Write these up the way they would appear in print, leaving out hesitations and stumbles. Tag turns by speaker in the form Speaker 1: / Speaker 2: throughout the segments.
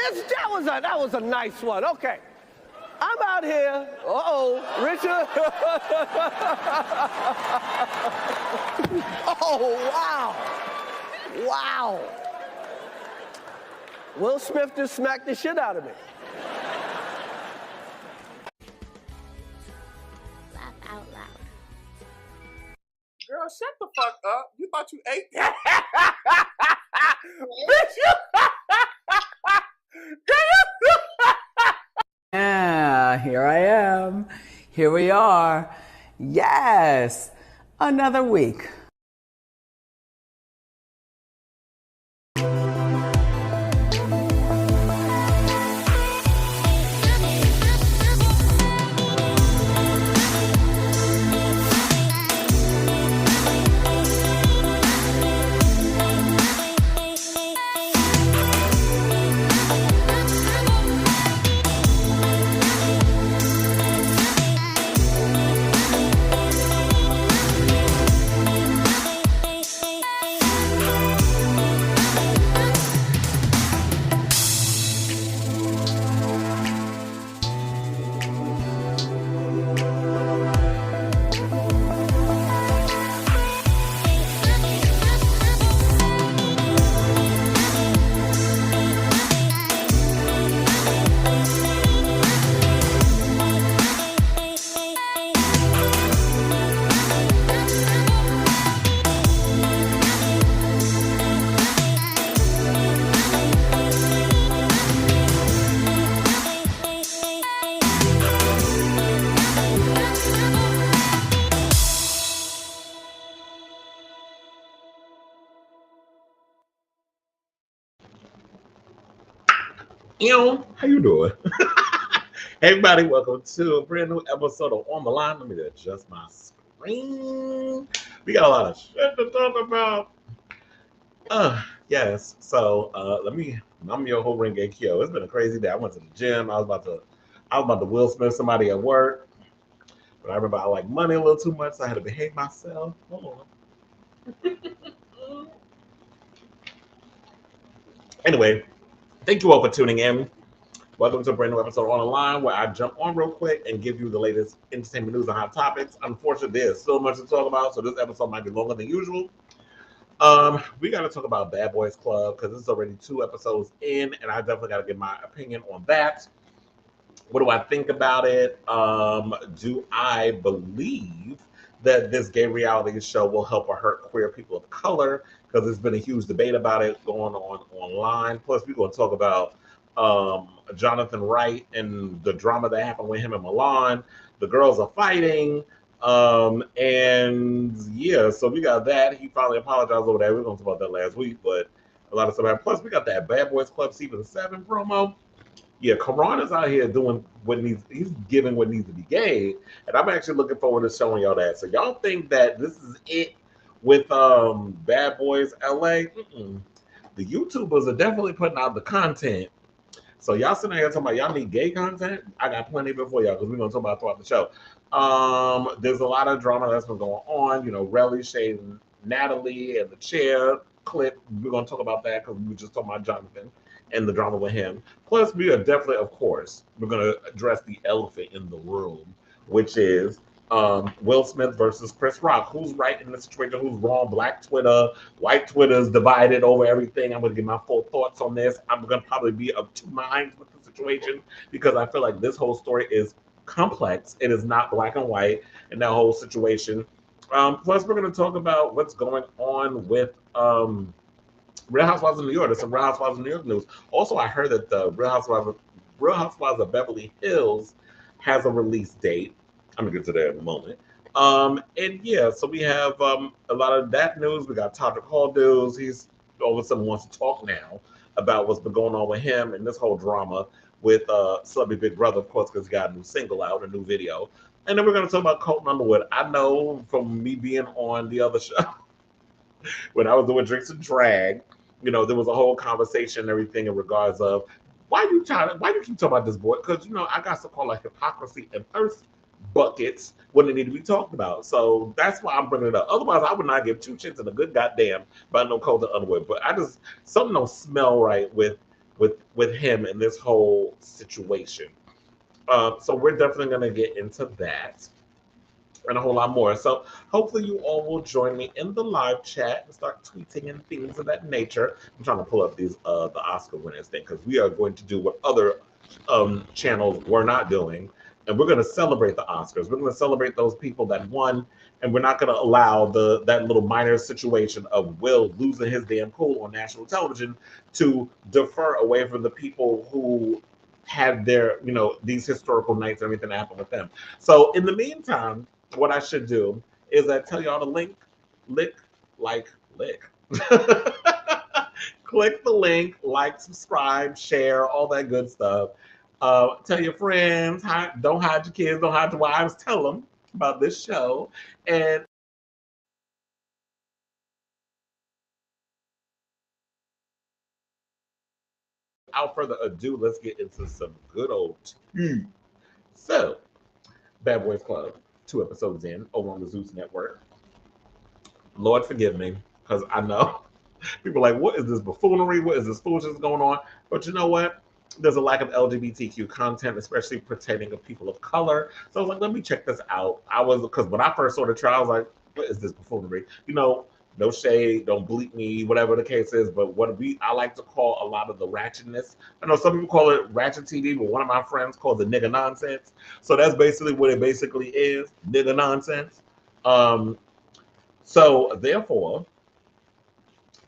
Speaker 1: That was a nice one. Okay. I'm out here. Richard. Oh, wow. Wow. Will Smith just smacked the shit out of me.
Speaker 2: Laugh out loud.
Speaker 3: Girl, shut the fuck up. You thought you ate that? Bitch, you...
Speaker 4: Yeah, here I am. Here we are. Yes, another week.
Speaker 3: How you doing? Everybody, welcome to a brand new episode of On the Line. Let me adjust my screen. We got a lot of shit to talk about. Yes. So I'm your whole ring AQ. It's been a crazy day. I went to the gym. I was about to Will Smith somebody at work. But I remember I like money a little too much, so I had to behave myself. Hold on. Anyway, thank you all for tuning in. Welcome to a brand new episode On the Line, where I jump on real quick and give you the latest entertainment news and hot topics. Unfortunately, there's so much to talk about, so this episode might be longer than usual. We got to talk about Bad Boys Club because it's already 2 episodes in, and I definitely got to give my opinion on that. What do I think about it? Do I believe that this gay reality show will help or hurt queer people of color? Because there's been a huge debate about it going on online. Plus, we're going to talk about Jonathan Wright and the drama that happened with him in Milan. The girls are fighting. And yeah, so we got that. He finally apologized over that. We were going to talk about that last week, but a lot of stuff happened. Plus, we got that Bad Boys Club season 7 promo. Yeah, Karan is out here doing he's giving what needs to be gave, and I'm actually looking forward to showing y'all that. So y'all think that this is it with Bad Boys LA? The YouTubers are definitely putting out the content. So y'all sitting here talking about y'all need gay content? I got plenty of it for y'all because we're gonna talk about it throughout the show. There's a lot of drama that's been going on. You know, Relly shading Natalie and the chair clip. We're gonna talk about that because we were just talking about Jonathan and the drama with him. Plus, we are definitely, of course, we're going to address the elephant in the room, which is Will Smith versus Chris Rock. Who's right in the situation? Who's wrong? Black Twitter, white Twitter is divided over everything. I'm going to give my full thoughts on this. I'm going to probably be of 2 minds with the situation because I feel like this whole story is complex. It is not black and white in that whole situation. Plus, we're going to talk about what's going on with Real Housewives of New York. There's some Real Housewives of New York news. Also, I heard that the Real Housewives of Beverly Hills has a release date. I'm gonna get to that in a moment. And yeah, so we have a lot of that news. We got Todrick Hall news. He's all of a sudden wants to talk now about what's been going on with him and this whole drama with Celebrity Big Brother, of course, because he got a new single out, a new video. And then we're gonna talk about Colton Underwood. I know from me being on the other show when I was doing Drinks and Drag, you know, there was a whole conversation and everything in regards of why you keep talking about this boy? Because, you know, I got so-called like hypocrisy and thirst buckets when they need to be talked about. So that's why I'm bringing it up. Otherwise, I would not give 2 shits and a good goddamn about no Colton Underwood. But something don't smell right with with him and this whole situation. So we're definitely going to get into that and a whole lot more. So hopefully you all will join me in the live chat and start tweeting and things of that nature. I'm trying to pull up these the Oscar winners thing because we are going to do what other channels were not doing, and we're going to celebrate the Oscars. We're going to celebrate those people that won, and we're not going to allow that little minor situation of Will losing his damn cool on national television to defer away from the people who had their, these historical nights and everything that happened with them. So in the meantime, what I should do is I tell y'all to lick. Click the link, like, subscribe, share, all that good stuff. Tell your friends, don't hide your kids, don't hide your wives, tell them about this show. And without further ado, let's get into some good old tea. So, Bad Boys Club, 2 episodes in, over on the Zeus Network. Lord forgive me, because I know people are like, what is this buffoonery? What is this foolishness going on? But you know what? There's a lack of LGBTQ content, especially pertaining to people of color. So I was like, let me check this out. Because when I first saw the trial, I was like, what is this buffoonery? No shade, don't bleep me, whatever the case is. But I like to call a lot of the ratchetness. I know some people call it ratchet TV, but one of my friends calls it nigga nonsense. So that's basically what it basically is, nigga nonsense. So therefore,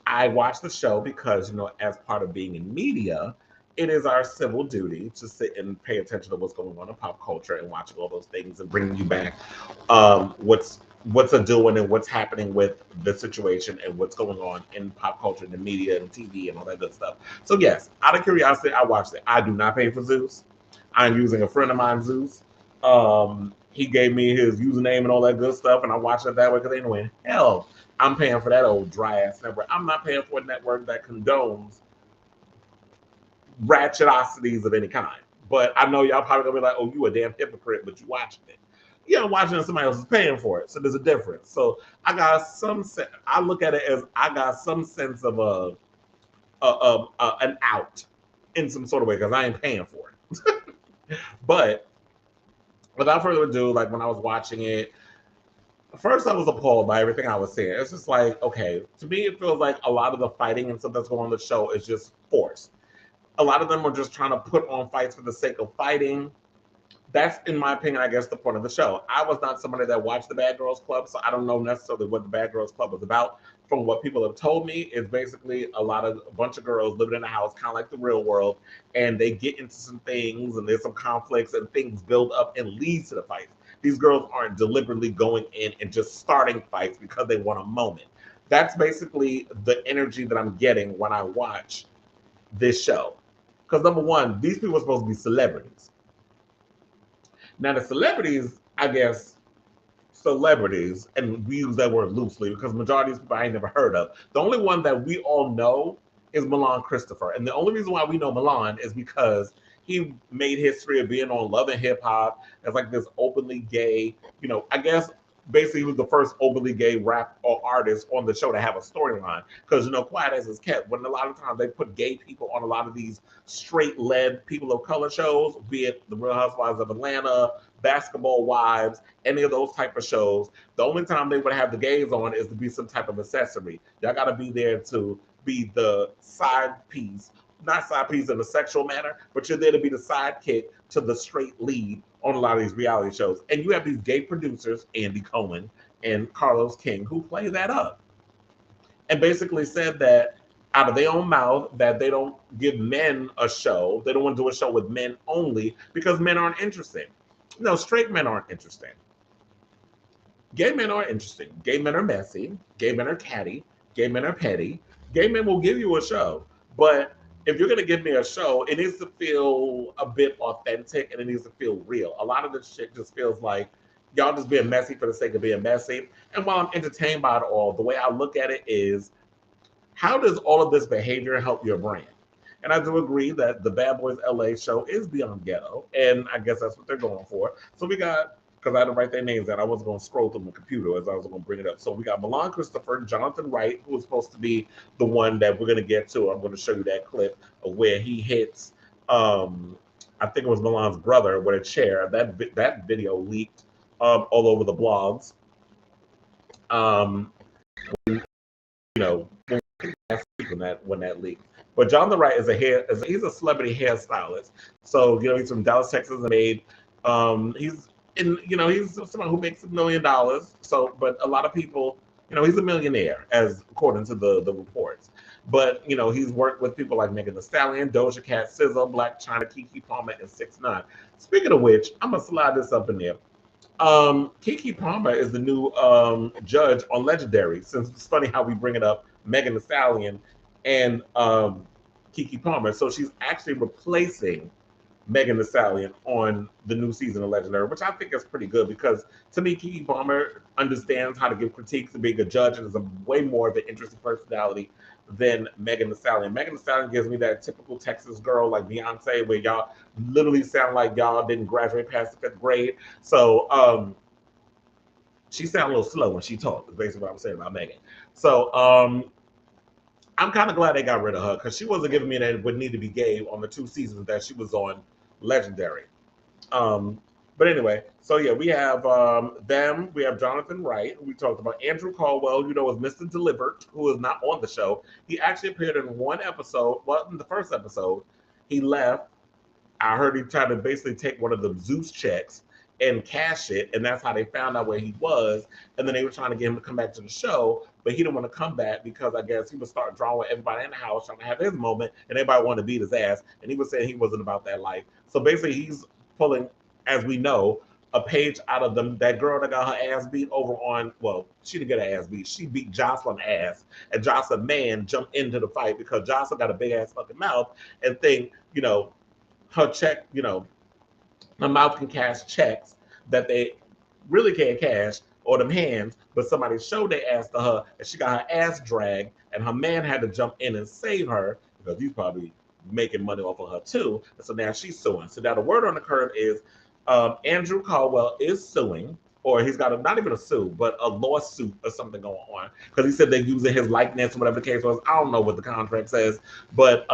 Speaker 3: I watch the show because, as part of being in media, it is our civil duty to sit and pay attention to what's going on in pop culture and watching all those things and bringing you back what's a doing and what's happening with the situation and what's going on in pop culture and the media and TV and all that good stuff. So yes, out of curiosity, I watched it. I do not pay for Zeus. I'm using a friend of mine, Zeus. He gave me his username and all that good stuff, and I watched it that way because they know in hell I'm paying for that old dry ass network. I'm not paying for a network that condones ratchetosities of any kind. But I know y'all probably gonna be like, "Oh, you a damn hypocrite," but you watching it. Yeah, I'm watching it. Somebody else is paying for it, so there's a difference. So I got I look at it as I got some sense of an out in some sort of way because I ain't paying for it. But without further ado, like when I was watching it, first I was appalled by everything I was seeing. It's just like, okay, to me it feels like a lot of the fighting and stuff that's going on in the show is just forced. A lot of them are just trying to put on fights for the sake of fighting. That's, in my opinion, I guess, the point of the show. I was not somebody that watched the Bad Girls Club, so I don't know necessarily what the Bad Girls Club was about. From what people have told me, it's basically a bunch of girls living in a house, kind of like the real world, and they get into some things, and there's some conflicts, and things build up and lead to the fights. These girls aren't deliberately going in and just starting fights because they want a moment. That's basically the energy that I'm getting when I watch this show. Because number one, these people are supposed to be celebrities. Now the celebrities, I guess, celebrities, and we use that word loosely because majority of these people I ain't never heard of. The only one that we all know is Milan Christopher. And the only reason why we know Milan is because he made history of being on Love and Hip Hop as like this openly gay, I guess basically he was the first openly gay rap or artist on the show to have a storyline. Because Quiet as It's Kept, when a lot of times they put gay people on a lot of these straight-led people of color shows, be it The Real Housewives of Atlanta, Basketball Wives, any of those type of shows, the only time they would have the gays on is to be some type of accessory. Y'all got to be there to be the side piece, not side piece in a sexual manner, but you're there to be the sidekick to the straight lead on a lot of these reality shows. And you have these gay producers, Andy Cohen and Carlos King, who play that up and basically said that out of their own mouth that they don't give men a show. They don't want to do a show with men only because men aren't interesting. No, straight men aren't interesting. Gay men aren't interesting. Gay men are messy. Gay men are catty. Gay men are petty. Gay men will give you a show. But if you're going to give me a show, it needs to feel a bit authentic and it needs to feel real. A lot of this shit just feels like y'all just being messy for the sake of being messy. And while I'm entertained by it all, the way I look at it is, how does all of this behavior help your brand? And I do agree that the Bad Boys LA show is beyond ghetto. And I guess that's what they're going for. So we got because I had to write their names down. I wasn't going to scroll through my computer as I was going to bring it up. So we got Milan Christopher, Jonathan Wright, who was supposed to be the one that we're going to get to. I'm going to show you that clip of where he hits, I think it was Milan's brother with a chair. That video leaked all over the blogs. You know, when that leaked. But Jonathan Wright he's a celebrity hairstylist. So he's from Dallas, Texas, and made he's someone who makes $1 million. So, but a lot of people, he's a millionaire, as according to the reports. But he's worked with people like Megan Thee Stallion, Doja Cat, SZA, Black China, Keke Palmer, and 6ix9ine. Speaking of which, I'm gonna slide this up in there. Keke Palmer is the new judge on Legendary. Since it's funny how we bring it up, Megan Thee Stallion and Keke Palmer. So she's actually replacing Megan Thee Stallion on the new season of Legendary, which I think is pretty good because to me, Keke Palmer understands how to give critiques and being a judge and is a way more of an interesting personality than Megan Thee Stallion. Megan Thee Stallion gives me that typical Texas girl like Beyonce, where y'all literally sound like y'all didn't graduate past the 5th grade. So she sounds a little slow when she talks, is basically what I'm saying about Megan. So I'm kind of glad they got rid of her because she wasn't giving me that would need to be gave on the 2 seasons that she was on Legendary. But anyway, so yeah, we have them. We have Jonathan Wright, who we talked about. Andrew Caldwell, as Mr. Delivered, who is not on the show. He actually appeared in one episode. Well, in the first episode, he left. I heard he tried to basically take one of the Zeus checks and cash it, and that's how they found out where he was. And then they were trying to get him to come back to the show, but he didn't want to come back because I guess he would start drawing everybody in the house, trying to have his moment, and everybody wanted to beat his ass. And he was saying he wasn't about that life. So basically, he's pulling, as we know, a page out of them. That girl that got her ass beat over on, well, she didn't get her ass beat. She beat Jocelyn's ass, and Jocelyn man jumped into the fight because Jocelyn got a big ass fucking mouth and think, her check, her mouth can cash checks that they really can't cash, or them hands, but somebody showed their ass to her and she got her ass dragged and her man had to jump in and save her because he's probably making money off of her too. And so now she's suing. So now the word on the curve is Andrew Caldwell is suing, or he's got not even a sue, but a lawsuit or something going on because he said they're using his likeness or whatever the case was. I don't know what the contract says, but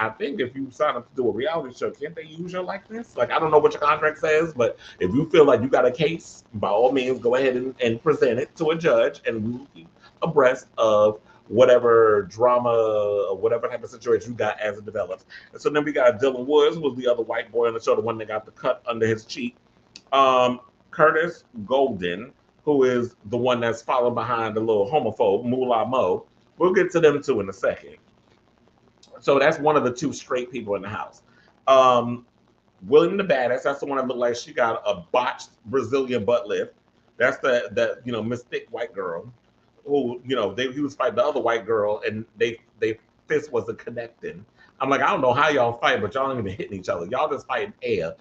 Speaker 3: I think if you sign up to do a reality show, can't they use your likeness? Like, I don't know what your contract says, but if you feel like you got a case, by all means, go ahead and present it to a judge, and we'll keep abreast of whatever drama or whatever type of situation you got as it develops. And so then we got Dylan Woods, who was the other white boy on the show, the one that got the cut under his cheek. Curtis Golden, who is the one that's following behind the little homophobe, Mulan Mo. We'll get to them too in a second. So that's one of the 2 straight people in the house. William the Badass, that's the one that looked like she got a botched Brazilian butt lift. That's that mystic white girl who, he was fighting the other white girl and they fist wasn't connecting. I'm like, I don't know how y'all fight, but y'all ain't even hitting each other. Y'all just fighting air.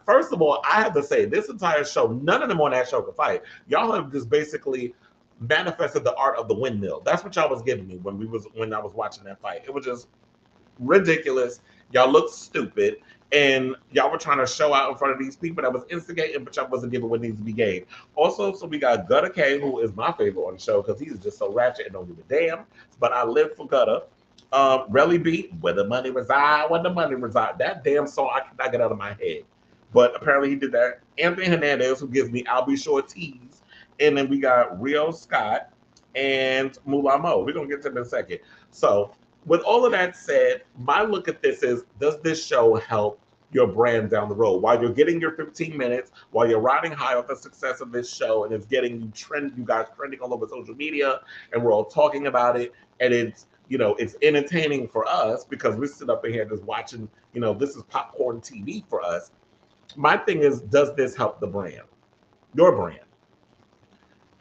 Speaker 3: First of all, I have to say, this entire show, none of them on that show could fight. Y'all have just basically manifested the art of the windmill. That's what y'all was giving me when I was watching that fight. It was just ridiculous. Y'all look stupid, and y'all were trying to show out in front of these people that was instigating, but y'all wasn't giving what needs to be gave. Also, so we got Gutter K, who is my favorite on the show because he's just so ratchet and don't give a damn. But I live for Gutter. Relly Beat, where the money reside, where the money reside. That damn song I cannot get out of my head. But apparently he did that. Anthony Hernandez, who gives me I'll Be Sure tease. And then we got Rio Scott and Mulan Mo. We're going to get to them in a second. So with all of that said, my look at this is, does this show help your brand down the road? While you're getting your 15 minutes, while you're riding high off the success of this show, and it's getting you guys trending all over social media, and we're all talking about it, and it's, it's entertaining for us because we sit up in here just watching, this is popcorn TV for us. My thing is, does this help the brand? Your brand?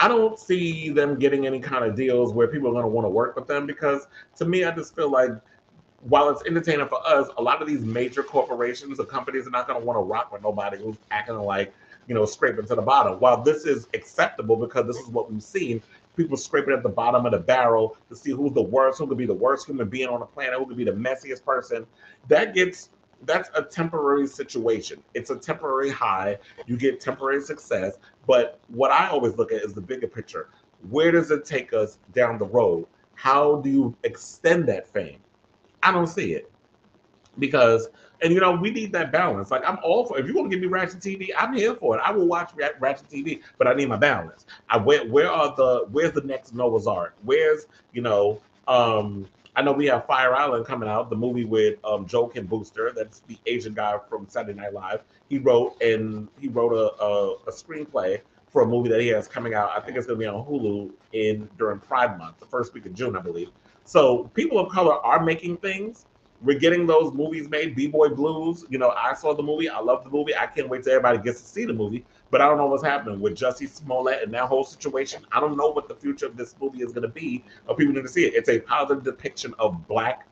Speaker 3: I don't see them getting any kind of deals where people are going to want to work with them because, to me, I just feel like while it's entertaining for us, a lot of these major corporations or companies are not going to want to rock with nobody who's acting like, scraping to the bottom. While this is acceptable because this is what we've seen, people scraping at the bottom of the barrel to see who's the worst, who could be the worst human being on the planet, who could be the messiest person. That gets that's a temporary situation. It's a temporary high. You get temporary success. But what I always look at is the bigger picture. Where does it take us down the road? How do you extend that fame? I don't see it because, and you know, we need that balance. Like, I'm all for, if you want to give me Ratchet TV, I'm here for it. I will watch Ratchet TV, but I need my balance. Where's the next Noah's Ark? Where's, you know, I know we have Fire Island coming out, the movie with Joe Kim Booster. That's the Asian guy from Saturday Night Live. He wrote a screenplay for a movie that he has coming out. I think it's going to be on Hulu during Pride Month, the first week of June, I believe. So people of color are making things. We're getting those movies made. B-Boy Blues, you know, I saw the movie. I love the movie. I can't wait till everybody gets to see the movie. But I don't know what's happening with Jussie Smollett and that whole situation. I don't know what the future of this movie is going to be, or people need to see it. It's a positive depiction of Black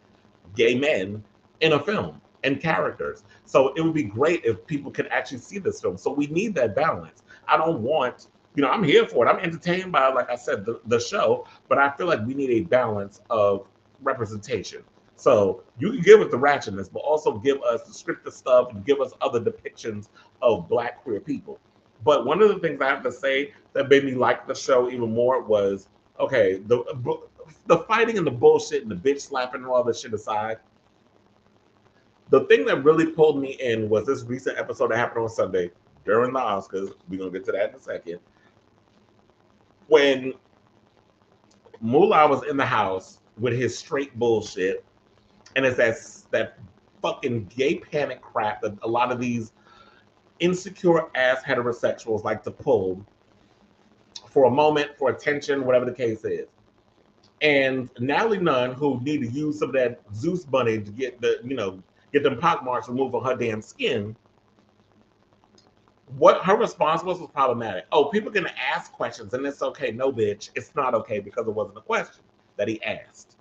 Speaker 3: gay men in a film and characters. So it would be great if people could actually see this film. So we need that balance. I don't want, you know, I'm here for it. I'm entertained by, like I said, the show, but I feel like we need a balance of representation. So you can give us the ratchetness, but also give us the scripted stuff and give us other depictions of Black queer people. But one of the things I have to say that made me like the show even more was, okay, the fighting and the bullshit and the bitch slapping and all this shit aside, the thing that really pulled me in was this recent episode that happened on Sunday during the Oscars. We're going to get to that in a second. When Mulan was in the house with his straight bullshit, and it's that fucking gay panic crap that a lot of these insecure ass heterosexuals like to pull for a moment, for attention, whatever the case is. And Natalie Nunn, who need to use some of that Zeus money to get get them pockmarks removed from her damn skin. What her response was problematic. Oh, people are gonna ask questions and it's okay. No, bitch, it's not okay because it wasn't a question that he asked.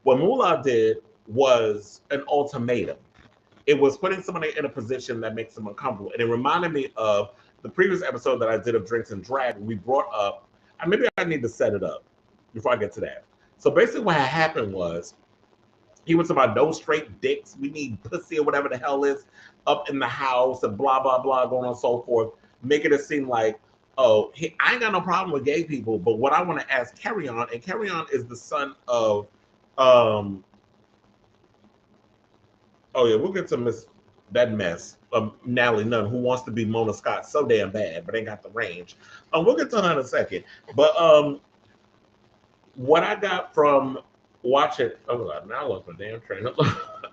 Speaker 3: What Moolah did was an ultimatum. It was putting somebody in a position that makes them uncomfortable. And it reminded me of the previous episode that I did of Drinks and Drag. We brought up, and maybe I need to set it up before I get to that. So basically what had happened was, he was about no straight dicks. We need pussy or whatever the hell is up in the house and blah, blah, blah, going on and so forth. Making it seem like, oh, I ain't got no problem with gay people, but what I want to ask Carry On, and Carry On is the son of, oh yeah, we'll get to that mess of Natalie Nunn, who wants to be Mona Scott so damn bad, but ain't got the range. We'll get to her in a second. But what I got from watching, oh God, now I lost my damn train.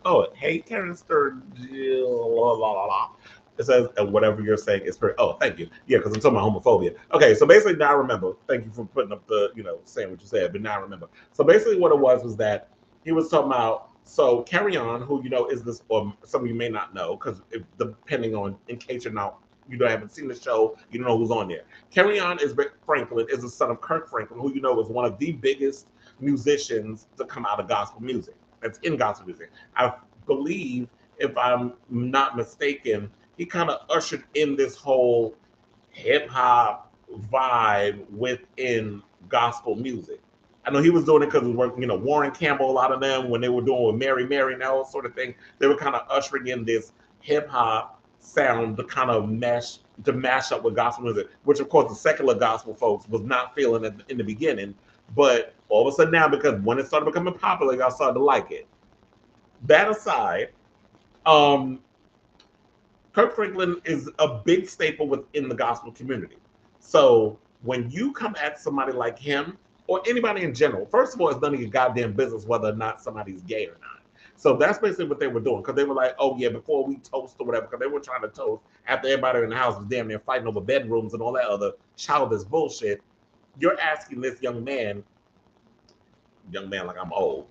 Speaker 3: Oh, hey, Karen Sturgill, it says, and whatever you're saying is pretty. Oh, thank you. Yeah, because I'm talking about homophobia. Okay, so basically now I remember. Thank you for putting up the, saying what you said, but now I remember. So basically what it was that he was talking about, so Carry On, who is this, or some of you may not know, because depending on, in case you're not, haven't seen the show, you don't know who's on there. Carry On is Rick Franklin, is the son of Kirk Franklin, who is one of the biggest musicians to come out of gospel music. That's in gospel music. I believe, if I'm not mistaken, he kind of ushered in this whole hip hop vibe within gospel music. I know he was doing it because he was working, Warren Campbell, a lot of them, when they were doing with Mary and that sort of thing, they were kind of ushering in this hip hop sound to kind of mash up with gospel music, which of course the secular gospel folks was not feeling in the beginning. But all of a sudden now, because when it started becoming popular, y'all started to like it. That aside, Kirk Franklin is a big staple within the gospel community. So when you come at somebody like him, or anybody in general, first of all, it's none of your goddamn business whether or not somebody's gay or not. So that's basically what they were doing, because they were like, oh yeah, before we toast or whatever, because they were trying to toast after everybody in the house was damn near fighting over bedrooms and all that other childish bullshit. You're asking this young man like I'm old.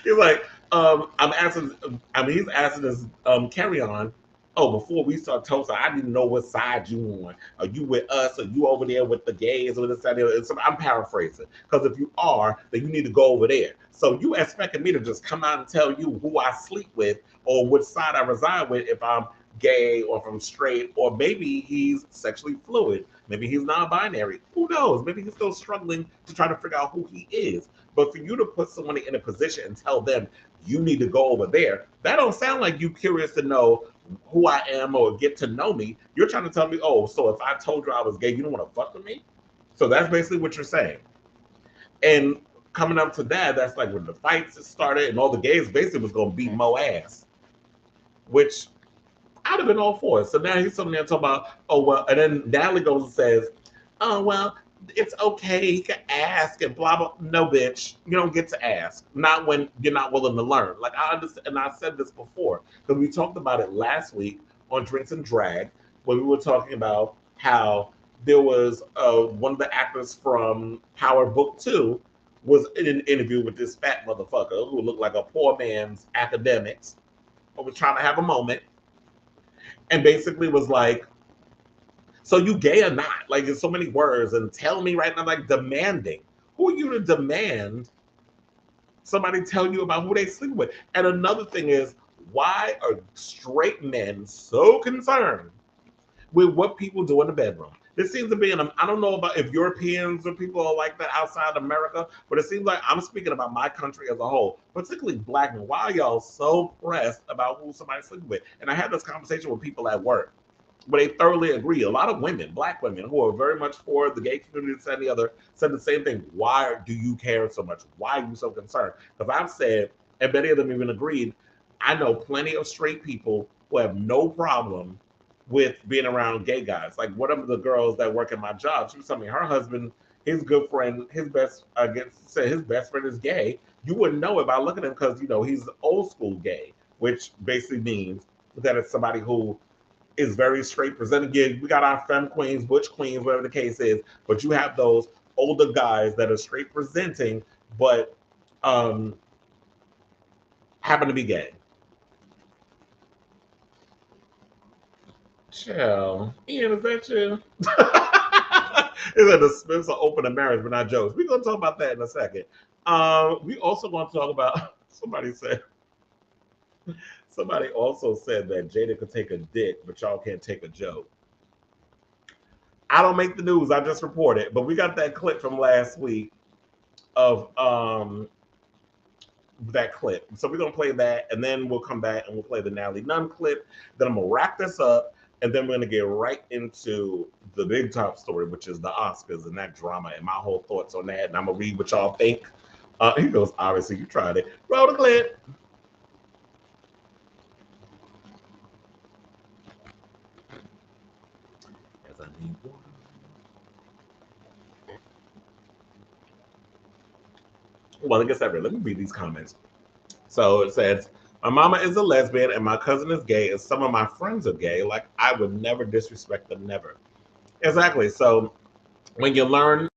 Speaker 3: He's like, he's asking this Carry On, oh, before we start toasting, I didn't know what side you on. Are you with us? Are you over there with the gays or this side? I'm paraphrasing, because if you are, then you need to go over there. So you expecting me to just come out and tell you who I sleep with or which side I reside with if I'm gay or from straight, or maybe he's sexually fluid. Maybe he's non-binary. Who knows? Maybe he's still struggling to try to figure out who he is. But for you to put someone in a position and tell them you need to go over there, that don't sound like you curious to know who I am or get to know me. You're trying to tell me, oh, so if I told you I was gay, you don't want to fuck with me? So that's basically what you're saying. And coming up to that, that's like when the fights started and all the gays basically was going to beat Mo ass, which I'd have been all for it. So now he's sitting there talking about, oh, well, and then Natalie goes and says, oh, well, it's okay, he can ask and blah, blah. No, bitch, you don't get to ask. Not when you're not willing to learn. Like, I understand, and I said this before, because we talked about it last week on Drinks and Drag, when we were talking about how there was one of the actors from Power Book 2 was in an interview with this fat motherfucker who looked like a poor man's academics, or was trying to have a moment, and basically was like, so you gay or not? Like, there's so many words, and tell me right now, like, demanding. Who are you to demand somebody tell you about who they sleep with? And another thing is, why are straight men so concerned with what people do in the bedroom? This seems to be, I don't know about if Europeans or people are like that outside America, but it seems like I'm speaking about my country as a whole, particularly black men. Why are y'all so pressed about who somebody's sleeping with? And I had this conversation with people at work, but they thoroughly agree. A lot of women, black women, who are very much for the gay community and the other, said the same thing. Why do you care so much? Why are you so concerned? Because I've said, and many of them even agreed, I know plenty of straight people who have no problem with being around gay guys. Like one of the girls that work at my job, she was telling me her husband, his good friend, his best friend is gay. You wouldn't know it by looking at him because, you know, he's old school gay, which basically means that it's somebody who is very straight presented. Again, we got our femme queens, butch queens, whatever the case is, but you have those older guys that are straight presenting, but happen to be gay. Chill. Ian, is that you? It's like the Smiths are open to marriage, but not jokes. We're going to talk about that in a second. We also going to talk about, somebody also said that Jada could take a dick, but y'all can't take a joke. I don't make the news, I just report it. But we got that clip from last week of that clip. So we're going to play that, and then we'll come back and we'll play the Natalie Nunn clip. Then I'm going to wrap this up, and then we're going to get right into the big top story, which is the Oscars and that drama and my whole thoughts on that. And I'm going to read what y'all think. He goes, obviously, you tried it. Roll the clip. As I need water. Well, I guess let me read these comments. So it says, my mama is a lesbian and my cousin is gay and some of my friends are gay. Like, I would never disrespect them, never. Exactly. So when you learn.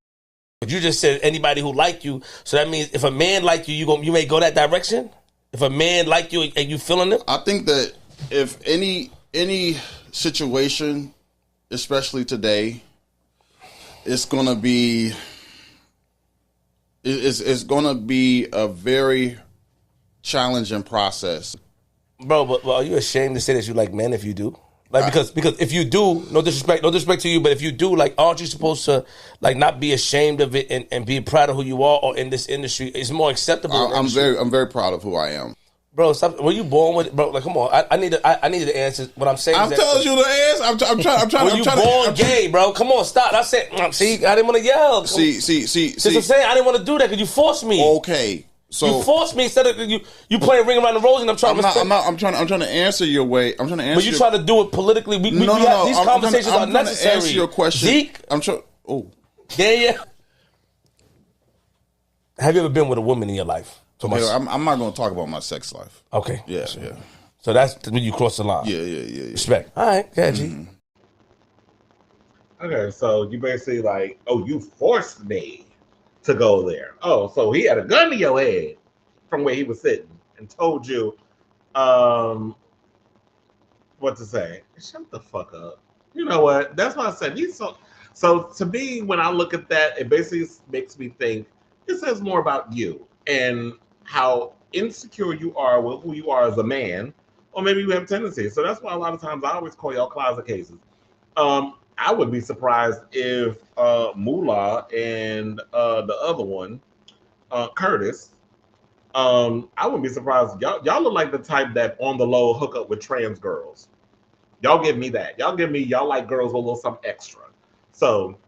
Speaker 2: But you just said anybody who liked you. So that means if a man liked you, you may go that direction? If a man liked you and you feeling it?
Speaker 5: I think that if any situation, especially today, it's gonna be a very challenging process.
Speaker 2: Bro, but are you ashamed to say that you like men if you do? Like, because if you do, no disrespect to you, but if you do, like, aren't you supposed to, like, not be ashamed of it and be proud of who you are? Or in this industry, it's more acceptable.
Speaker 5: I'm very proud of who I am.
Speaker 2: Bro, stop. Were you born with it? Bro, like, come on. I need the answers. What I'm saying
Speaker 5: I'm telling you the answer. I'm trying.
Speaker 2: Were you born gay, bro? Come on, stop. I said, see, I didn't want to yell.
Speaker 5: See.
Speaker 2: That's what I'm saying. I didn't want to do that because you forced me.
Speaker 5: Okay. So
Speaker 2: you forced me instead of you playing Ring Around the Rosy, and I'm trying
Speaker 5: to answer your way. I'm trying to answer.
Speaker 2: But you try to do it politically. These conversations are necessary.
Speaker 5: I'm trying to answer your question.
Speaker 2: Zeke,
Speaker 5: I'm trying. Oh,
Speaker 2: yeah. Have you ever been with a woman in your life?
Speaker 5: Okay, I'm not going to talk about my sex life.
Speaker 2: Okay.
Speaker 5: Yeah.
Speaker 2: So that's when you cross the line.
Speaker 5: Yeah.
Speaker 2: Respect. All right, yeah, G.
Speaker 5: Mm-hmm.
Speaker 3: Okay, so you basically like, oh, you forced me to go there. Oh, so he had a gun to your head from where he was sitting and told you what to say. Shut the fuck up. You know what? That's why I said he's so to me, when I look at that, it basically makes me think it says more about you and how insecure you are with who you are as a man, or maybe you have tendencies. So that's why a lot of times I always call y'all closet cases. I would be surprised if Moolah and the other one, Curtis. I wouldn't be surprised. Y'all look like the type that on the low hook up with trans girls. Y'all give me that. Y'all like girls with a little something extra. So,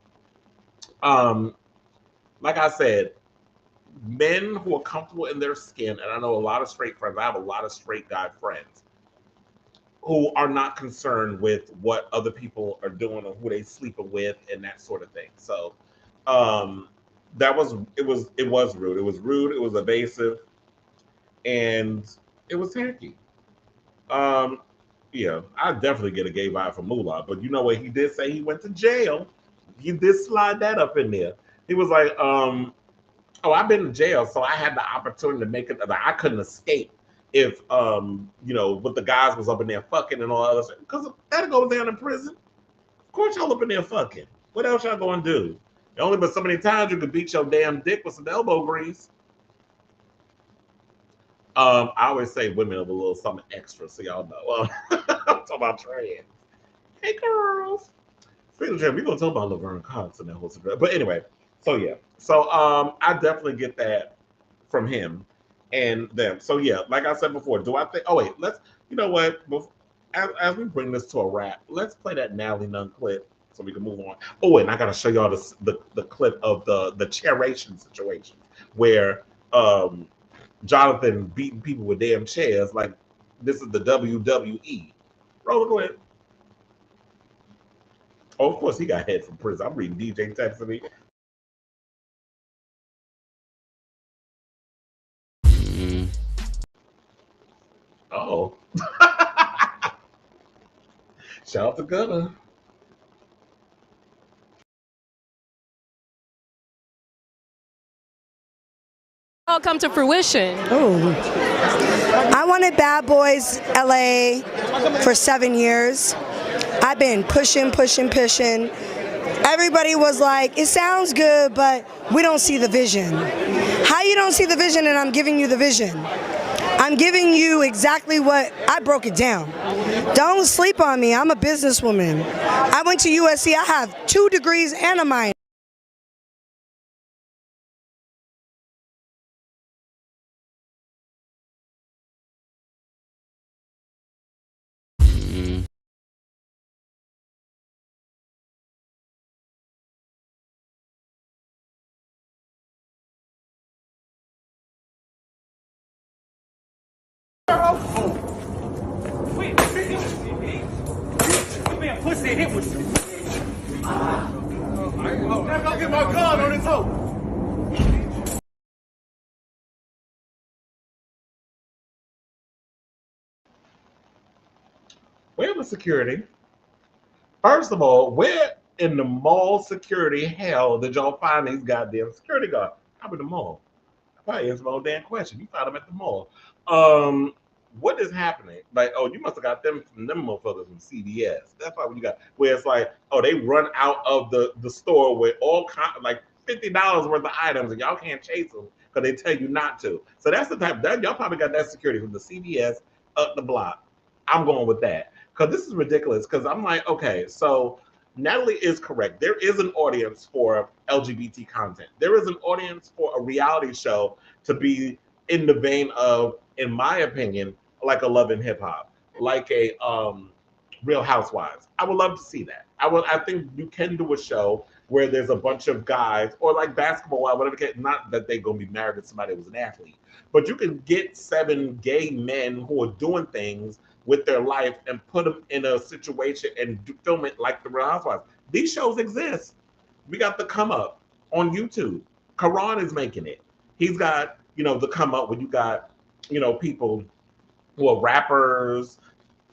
Speaker 3: um, like I said, men who are comfortable in their skin, and I know a lot of straight friends. I have a lot of straight guy friends who are not concerned with what other people are doing or who they sleeping with and that sort of thing. So, um, it was rude. It was rude. It was evasive, and it was tacky. Um, yeah, I definitely get a gay vibe from Moolah, but you know what? He did say he went to jail. He did slide that up in there. He was like, "Oh, I've been to jail, so I had the opportunity to make it. Like, I couldn't escape if, with the guys was up in there fucking and all that other stuff. Because that goes down in prison. Of course, y'all up in there fucking. What else y'all gonna do? Only but so many times you can beat your damn dick with some elbow grease." I always say women have a little something extra, so y'all know. I'm talking about trans. Hey, girls. Speaking of trans, we're gonna talk about Laverne Cox and that whole situation. But anyway, so yeah, so I definitely get that from him and them. So yeah, like I said before, do I think? Oh wait, let's. You know what? As we bring this to a wrap, let's play that Natalie Nunn clip so we can move on. Oh, and I gotta show y'all the clip of the chairation situation where Jonathan beating people with damn chairs like this is the WWE. Roll the clip. Oh, of course he got head from prison. I'm reading DJ texting me. Oh. Shout out to Gunner.
Speaker 6: All come to fruition.
Speaker 7: Ooh. I wanted Bad Boys LA for 7 years. I've been pushing. Everybody was like, it sounds good, but we don't see the vision. How you don't see the vision and I'm giving you the vision? I'm giving you exactly what, I broke it down. Don't sleep on me, I'm a businesswoman. I went to USC, I have 2 degrees and a minor.
Speaker 3: Where was security? First of all, where in the mall security hell did y'all find these goddamn security guards? I'm in the mall. I probably answered my own damn question. You found them at the mall. What is happening? Like, oh, you must have got them from them motherfuckers from CVS. That's probably what you got. Where it's like, oh, they run out of the store with all like $50 worth of items, and y'all can't chase them because they tell you not to. So that's the type that y'all probably got that security from the CVS up the block. I'm going with that because this is ridiculous. Because I'm like, okay, so Natalie is correct. There is an audience for LGBT content. There is an audience for a reality show to be in the vein of, in my opinion, like a Love and Hip Hop, like a Real Housewives. I would love to see that. I think you can do a show where there's a bunch of guys, or like Basketball Wives, whatever. Not that they're gonna be married to somebody who's an athlete, but you can get 7 gay men who are doing things with their life and put them in a situation and film it like the Real Housewives. These shows exist. We got the Come Up on YouTube. Karan is making it. He's got, the Come Up when you got, people who are rappers,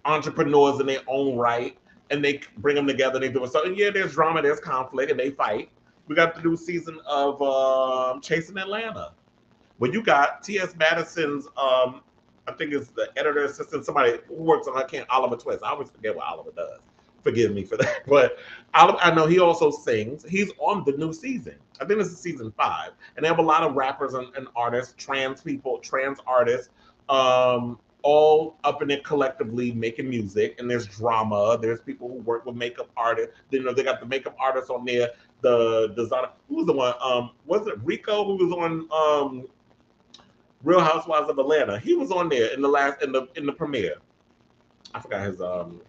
Speaker 3: entrepreneurs in their own right, and they bring them together. They do it. So yeah, there's drama, there's conflict, and they fight. We got the new season of Chasing Atlanta, where you got T.S. Madison's, I think it's the editor assistant, somebody who works on Oliver Twist. I always forget what Oliver does. Forgive me for that. But I know he also sings. He's on the new season. I think this is season 5. And they have a lot of rappers and artists, trans people, trans artists. all up in it collectively making music, and there's drama. There's people who work with makeup artists. You know, they got the makeup artists on there. The designer, who was the one? Was it Rico who was on Real Housewives of Atlanta? He was on there in the premiere. I forgot his name.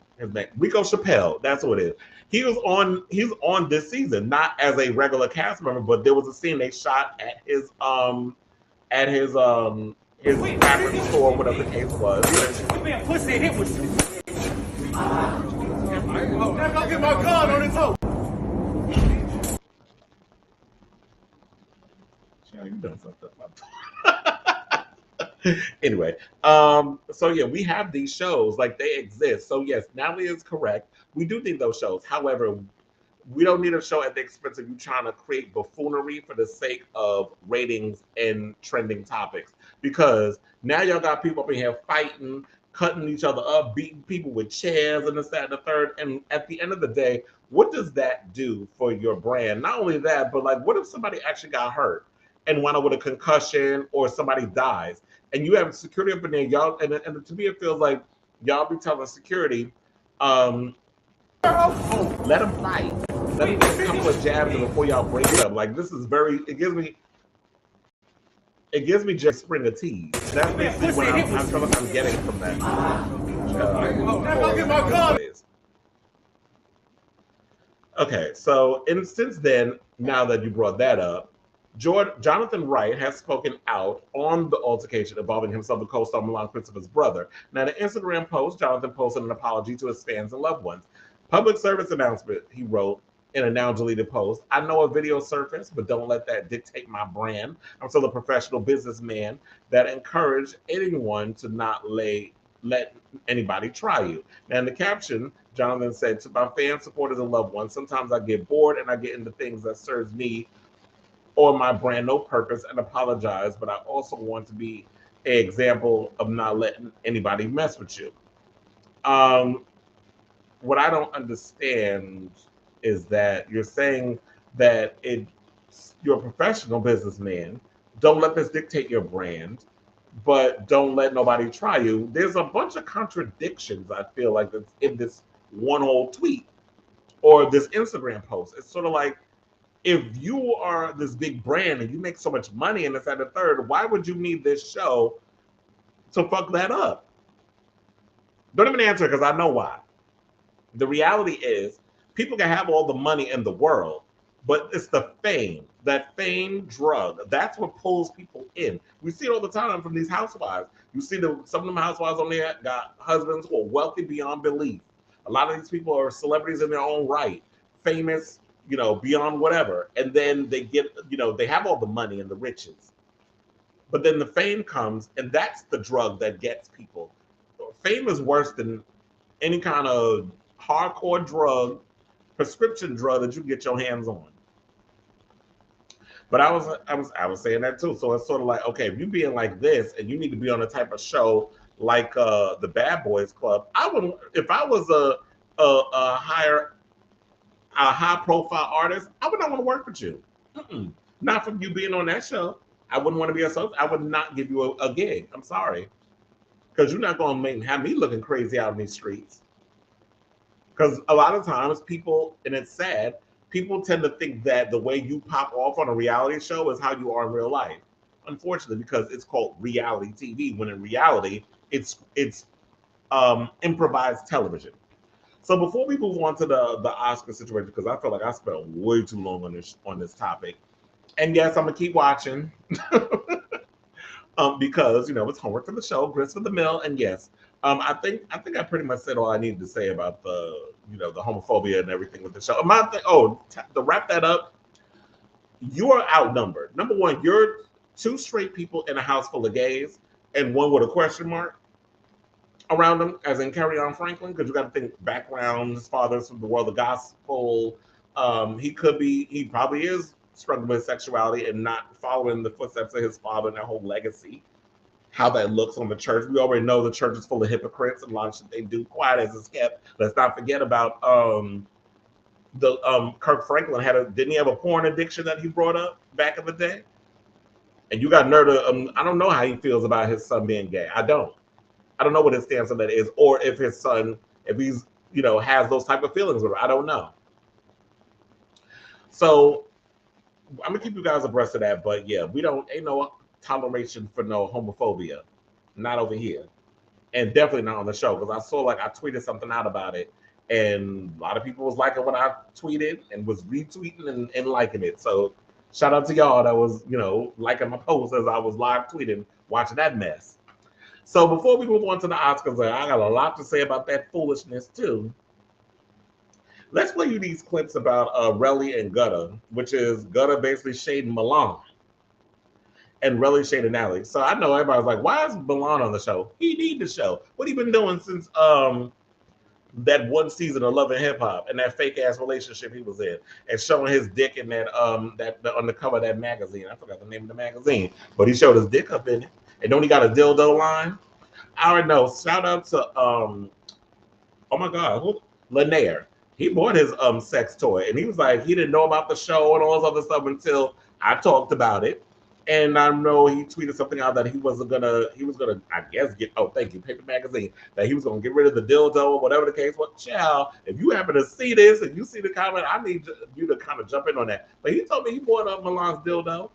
Speaker 3: Rico Chappelle. That's what it is. He's on this season, not as a regular cast member, but there was a scene they shot at his property store, whatever the case was.
Speaker 1: Man, pussy hit with you. Go get my gun on his hoe.
Speaker 3: Yeah, you done something about that. Anyway, so yeah, we have these shows, like they exist. So yes, Natalie is correct. We do need those shows. However, we don't need a show at the expense of you trying to create buffoonery for the sake of ratings and trending topics. Because now y'all got people up in here fighting, cutting each other up, beating people with chairs and this, that, and the third. And at the end of the day, what does that do for your brand? Not only that, but like, what if somebody actually got hurt and wound up with a concussion, or somebody dies, and you have security up in there, y'all, and to me it feels like y'all be telling security, let them fight. Let me get a couple of jabs in before y'all break it up. Like, this is it gives me just spring a tease. That's basically what I feel like I'm getting from that. Okay, so since then, now that you brought that up, Jonathan Wright has spoken out on the altercation involving himself and co-star Milan Christopher's brother. Now, in an Instagram post, Jonathan posted an apology to his fans and loved ones. Public service announcement, he wrote in a now deleted post. I know a video surfaced, but don't let that dictate my brand. I'm still a professional businessman that encourage anyone to not let anybody try you. Now, in the caption, Jonathan said, to my fans, supporters, and loved ones, sometimes I get bored and I get into things that serves me or my brand no purpose and apologize, but I also want to be an example of not letting anybody mess with you. What I don't understand is that you're saying that you're a professional businessman. Don't let this dictate your brand, but don't let nobody try you. There's a bunch of contradictions, I feel like, that's in this one whole tweet or this Instagram post. It's sort of like, if you are this big brand and you make so much money and this and the third, why would you need this show to fuck that up? Don't even answer, because I know why. The reality is, people can have all the money in the world, but it's the fame, that fame drug. That's what pulls people in. We see it all the time from these housewives. You see some of them housewives on there got husbands who are wealthy beyond belief. A lot of these people are celebrities in their own right, famous, beyond whatever. And then they get, they have all the money and the riches. But then the fame comes, and that's the drug that gets people. Fame is worse than any kind of hardcore drug, prescription drug that you get your hands on. But I was saying that too. So it's sort of like, okay, if you're being like this and you need to be on a type of show like the Bad Boys Club, I wouldn't. If I was a high profile artist, I would not want to work with you. Not from you being on that show. I wouldn't want to be I would not give you a gig. I'm sorry, because you're not going to have me looking crazy out in these streets. Because a lot of times people, and it's sad, people tend to think that the way you pop off on a reality show is how you are in real life. Unfortunately, because it's called reality TV, when in reality, it's improvised television. So before we move on to the Oscar situation, because I feel like I spent way too long on this topic, and yes, I'm gonna keep watching because it's homework for the show, grist for the mill, and yes, I think I pretty much said all I needed to say about the the homophobia and everything with the show. To wrap that up, you are outnumbered. Number one, you're two straight people in a house full of gays, and one with a question mark around them, as in Carry On Franklin, because you got to think background. His father's from the world of gospel. He probably is struggling with sexuality and not following the footsteps of his father and that whole legacy. How that looks on the church. We already know the church is full of hypocrites and a lot of shit they do. Quiet as it's kept. Let's not forget about Kirk Franklin didn't he have a porn addiction that he brought up back in the day? And you got nerve to, I don't know how he feels about his son being gay. I don't. I don't know what his stance on that is, or if his son, if he's, you know, has those type of feelings with her. I don't know. So I'm gonna keep you guys abreast of that. But yeah, ain't no toleration for no homophobia, not over here, and definitely not on the show. Because I saw I tweeted something out about it, and a lot of people was liking what I tweeted and was retweeting and liking it. So shout out to y'all that was, you know, liking my post as I was live tweeting, watching that mess. So before we move on to the Oscars, I got a lot to say about that foolishness too. Let's play you these clips about Relly and Gutta, which is Gutta basically shading Milan and Relly shading Allie. So I know everybody's like, why is Milan on the show? He need the show. What he been doing since that one season of Love and Hip Hop and that fake ass relationship he was in, and showing his dick in that on the cover of that magazine. I forgot the name of the magazine, but he showed his dick up in it. And don't he got a dildo line? I already know. Shout out to oh my god, Lanier. He bought his sex toy, and he was like, he didn't know about the show and all this other stuff until I talked about it. And I know he tweeted something out that he was gonna, I guess, thank you, Paper Magazine, that he was gonna get rid of the dildo or whatever the case was. Child, if you happen to see this and you see the comment, I need you to kind of jump in on that. But he told me he bought up Milan's dildo.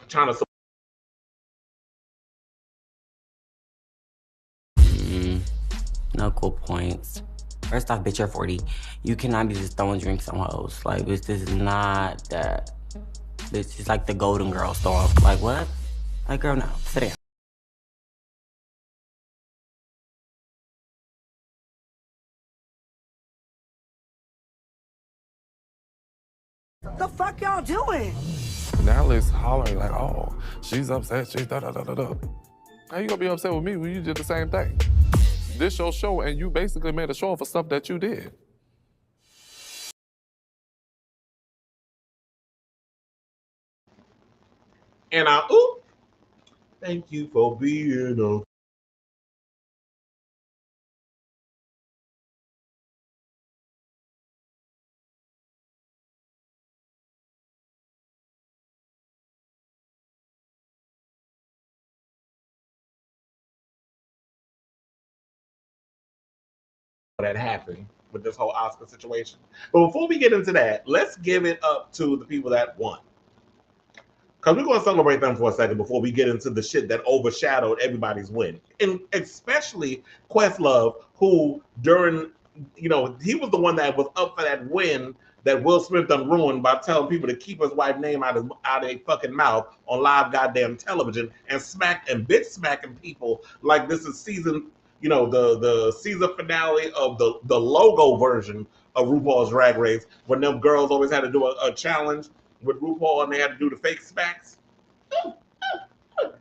Speaker 3: Trying to.
Speaker 8: No cool points. First off, bitch, you're 40. You cannot be just throwing drinks on hoes. Like, bitch, this is not that. Bitch, it's like the Golden Girls throwing. Like, what? Like, girl, no. Sit down.
Speaker 7: The fuck y'all doing?
Speaker 9: Now it's hollering like, oh, she's upset, she's da-da-da-da-da. How you gonna be upset with me when you did the same thing? This your show, and you basically made a show for stuff that you did.
Speaker 3: And thank you for being a. That happened with this whole Oscar situation. But before we get into that, let's give it up to the people that won. Because we're going to celebrate them for a second before we get into the shit that overshadowed everybody's win. And especially Questlove, who during, you know, he was the one that was up for that win that Will Smith done ruined by telling people to keep his wife's name out of their fucking mouth on live goddamn television and bitch smacking people like this is season, you know, the season finale of the logo version of RuPaul's Drag Race, when them girls always had to do a challenge with RuPaul and they had to do the fake smacks. You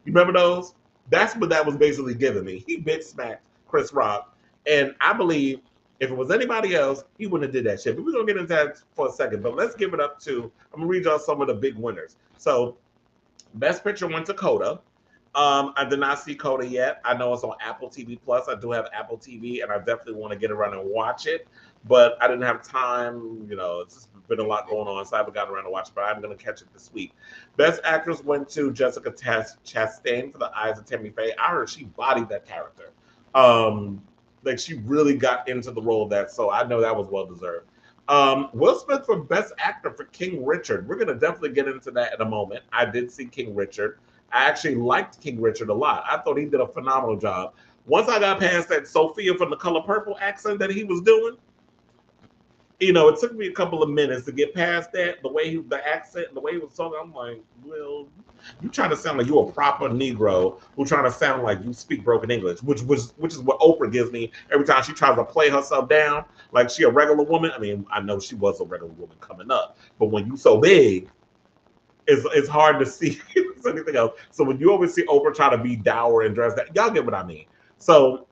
Speaker 3: remember those? That's what that was basically giving me. He bitch smacked Chris Rock, and I believe if it was anybody else, he wouldn't have did that shit. But we're gonna get into that for a second. But let's give it up to, I'm gonna read y'all some of the big winners. So Best Picture went to Coda. I did not see Coda yet. I know it's on Apple TV Plus. I do have Apple TV, and I definitely want to get around and watch it. But I didn't have time. You know, it's just been a lot going on, so I haven't gotten around to watch it. But I'm going to catch it this week. Best Actress went to Jessica Chastain for The Eyes of Tammy Faye. I heard she bodied that character. Like she really got into the role of that, so I know that was well deserved. Will Smith for Best Actor for King Richard. We're going to definitely get into that in a moment. I did see King Richard. I actually liked King Richard a lot. I thought he did a phenomenal job. Once I got past that Sophia from The Color Purple accent that he was doing, you know, it took me a couple of minutes to get past that. The accent, the way he was talking, I'm like, well, you trying to sound like you're a proper Negro who trying to sound like you speak broken English, which is what Oprah gives me every time she tries to play herself down like she a regular woman. I mean, I know she was a regular woman coming up, but when you so big, it's hard to see anything else. So when you always see Oprah try to be dour and dress that, y'all get what I mean. So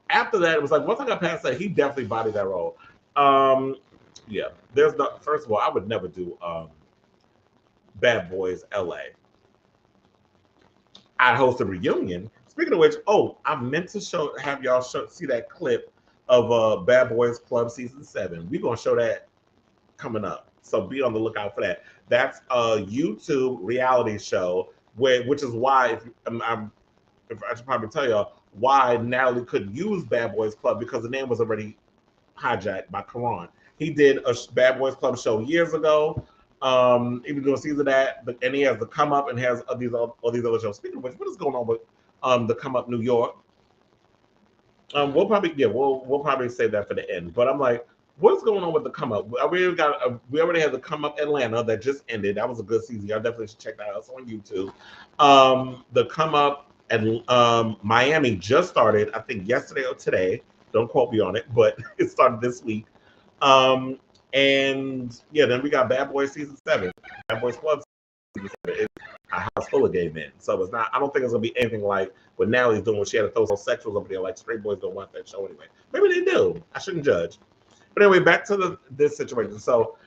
Speaker 3: after that, it was like, once I got past that, he definitely bodied that role. Yeah, first of all, I would never do Bad Boys LA. I host a reunion. Speaking of which, I meant to have y'all see that clip of Bad Boys Club Season 7. We're going to show that coming up. So be on the lookout for that. That's a YouTube reality show which is why if I should probably tell y'all why Natalie couldn't use Bad Boys Club, because the name was already hijacked by Karan. He did a Bad Boys Club show years ago. He was doing a season of that, and he has the Come Up and has all these other shows. Speaking of which, what is going on with the Come Up New York? We'll probably save that for the end. But I'm like, what's going on with the Come Up? We already had the Come Up Atlanta that just ended. That was a good season. Y'all definitely should check that out. It's on YouTube. The Come Up and Miami just started, I think yesterday or today. Don't quote me on it, but it started this week. And yeah, then we got Bad Boys season 7, Bad Boys Club season 7. It's a house full of gay men, so it's not. I don't think it's gonna be anything like what Natalie's doing when she had to throw some sexuals over there. Like straight boys don't watch that show anyway. Maybe they do. I shouldn't judge. But anyway, back to this situation. So,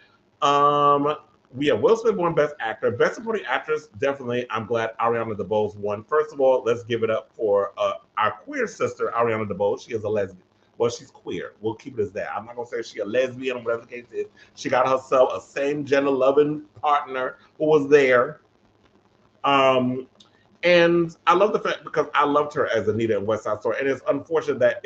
Speaker 3: Will Smith won Best Actor, Best Supporting Actress. Definitely, I'm glad Ariana DeBose won. First of all, let's give it up for our queer sister Ariana DeBose. She is a lesbian. Well, she's queer. We'll keep it as that. I'm not gonna say she's a lesbian or whatever the case is. She got herself a same gender loving partner who was there. And I love the fact, because I loved her as Anita in West Side Story, and it's unfortunate that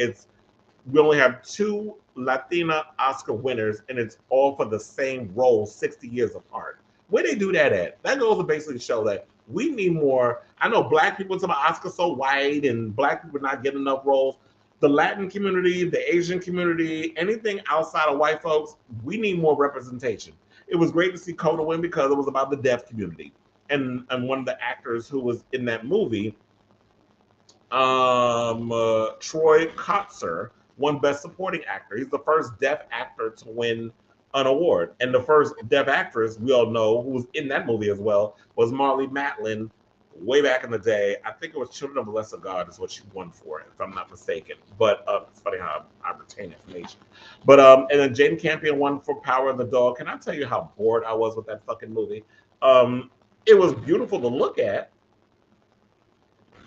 Speaker 3: we only have 2 Latina Oscar winners, and it's all for the same role 60 years apart. Where they do that at? That goes to basically show that we need more. I know black people talk about Oscar so white, and black people not getting enough roles. The Latin community, the Asian community, anything outside of white folks, we need more representation. It was great to see Coda win because it was about the deaf community. And one of the actors who was in that movie, Troy Kotzer, won Best Supporting Actor. He's the first deaf actor to win an award. And the first deaf actress, we all know, who was in that movie as well, was Marlee Matlin. Way back in the day, I think it was Children of the Lesser God is what she won for it, if I'm not mistaken. But it's funny how I retain information. But and then Jane Campion won for Power of the Dog. Can I tell you how bored I was with that fucking movie? It was beautiful to look at.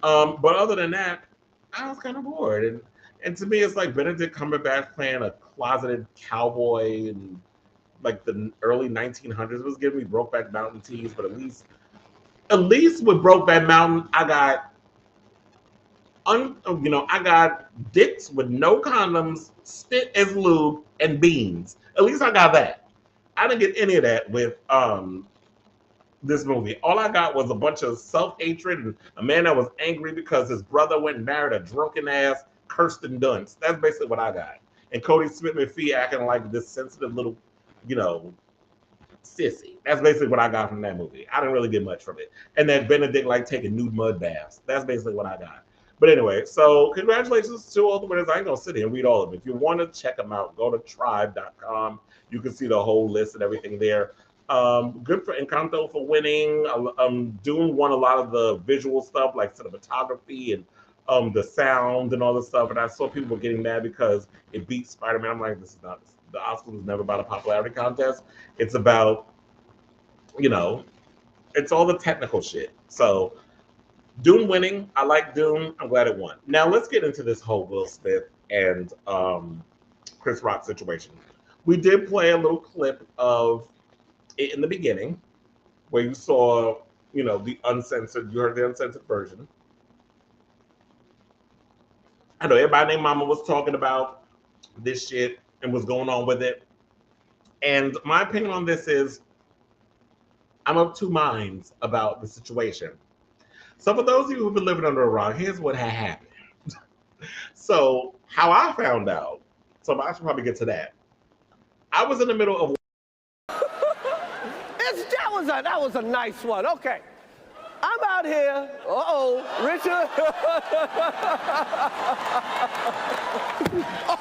Speaker 3: But other than that, I was kind of bored. And to me, it's like Benedict Cumberbatch playing a closeted cowboy in like the early 1900s. It was giving me Brokeback Mountain tease, but at least with Brokeback Mountain, I got dicks with no condoms, spit as lube, and beans. At least I got that. I didn't get any of that with this movie. All I got was a bunch of self-hatred and a man that was angry because his brother went and married a drunken ass Kirsten Dunst. That's basically what I got. And Cody Smith-McPhee acting like this sensitive little, sissy. That's basically what I got from that movie. I didn't really get much from it. And that Benedict like taking nude mud baths. That's basically what I got. But anyway, so congratulations to all the winners. I ain't gonna sit here and read all of them. If you want to check them out, go to tribe.com. You can see the whole list and everything there. Good for Encanto for winning. Dune won a lot of the visual stuff like cinematography and the sound and all this stuff. And I saw people were getting mad because it beat Spider-Man. I'm like, this is not. The Oscars was never about a popularity contest. It's about, it's all the technical shit. So Dune winning, I like Dune. I'm glad it won. Now let's get into this whole Will Smith and Chris Rock situation. We did play a little clip of it in the beginning where you saw, the uncensored, you heard the uncensored version. I know everybody named Mama was talking about this shit and what's going on with it. And my opinion on this is I'm of 2 minds about the situation. So for those of you who've been living under a rock, here's what had happened. So how I found out, so I should probably get to that. I was in the middle of
Speaker 1: that was a nice one. Okay. I'm out here. Richard.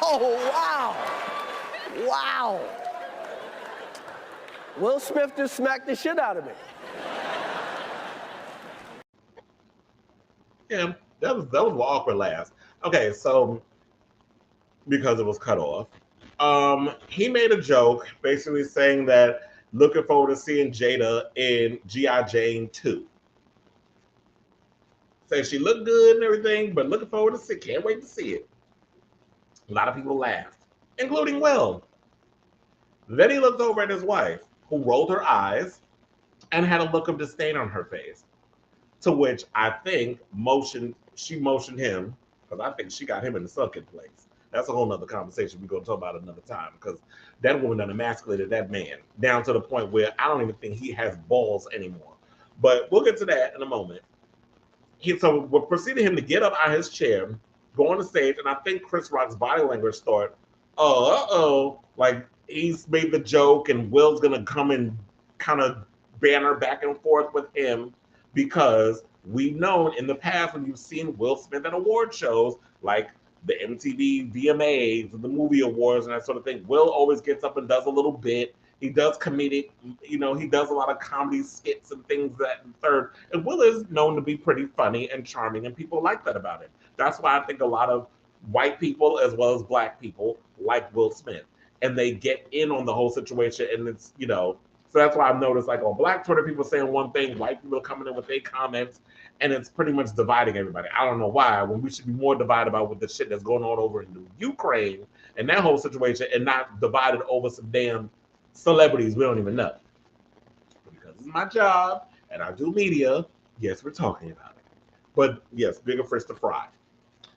Speaker 1: Oh, wow. Wow. Will Smith just smacked the shit out of me.
Speaker 3: Yeah, that was an awkward laugh. Okay, so because it was cut off, he made a joke basically saying that looking forward to seeing Jada in G.I. Jane 2. Saying she looked good and everything, but looking forward to see. Can't wait to see it. A lot of people laughed, including Will. Then he looked over at his wife, who rolled her eyes and had a look of disdain on her face. To which I think she motioned him, because I think she got him in the sucking place. That's a whole nother conversation we're going to talk about another time, because that woman done emasculated that man down to the point where I don't even think he has balls anymore. But we'll get to that in a moment. So we're proceeding him to get up out of his chair, go on the stage, and I think Chris Rock's body language start, like he's made the joke, and Will's gonna come and kind of banter back and forth with him, because we've known in the past when you've seen Will Smith at award shows like the MTV VMAs, the movie awards, and that sort of thing, Will always gets up and does a little bit. He does comedic, he does a lot of comedy skits and things that and third. And Will is known to be pretty funny and charming, and people like that about him. That's why I think a lot of white people as well as black people like Will Smith, and they get in on the whole situation. And it's so that's why I've noticed, like, on Black Twitter, people saying one thing, white people coming in with their comments, and it's pretty much dividing everybody. I don't know why, when we should be more divided about what the shit that's going on over in Ukraine and that whole situation, and not divided over some damn celebrities we don't even know. But because it's my job and I do media, yes, we're talking about it. But yes, bigger fish to fry.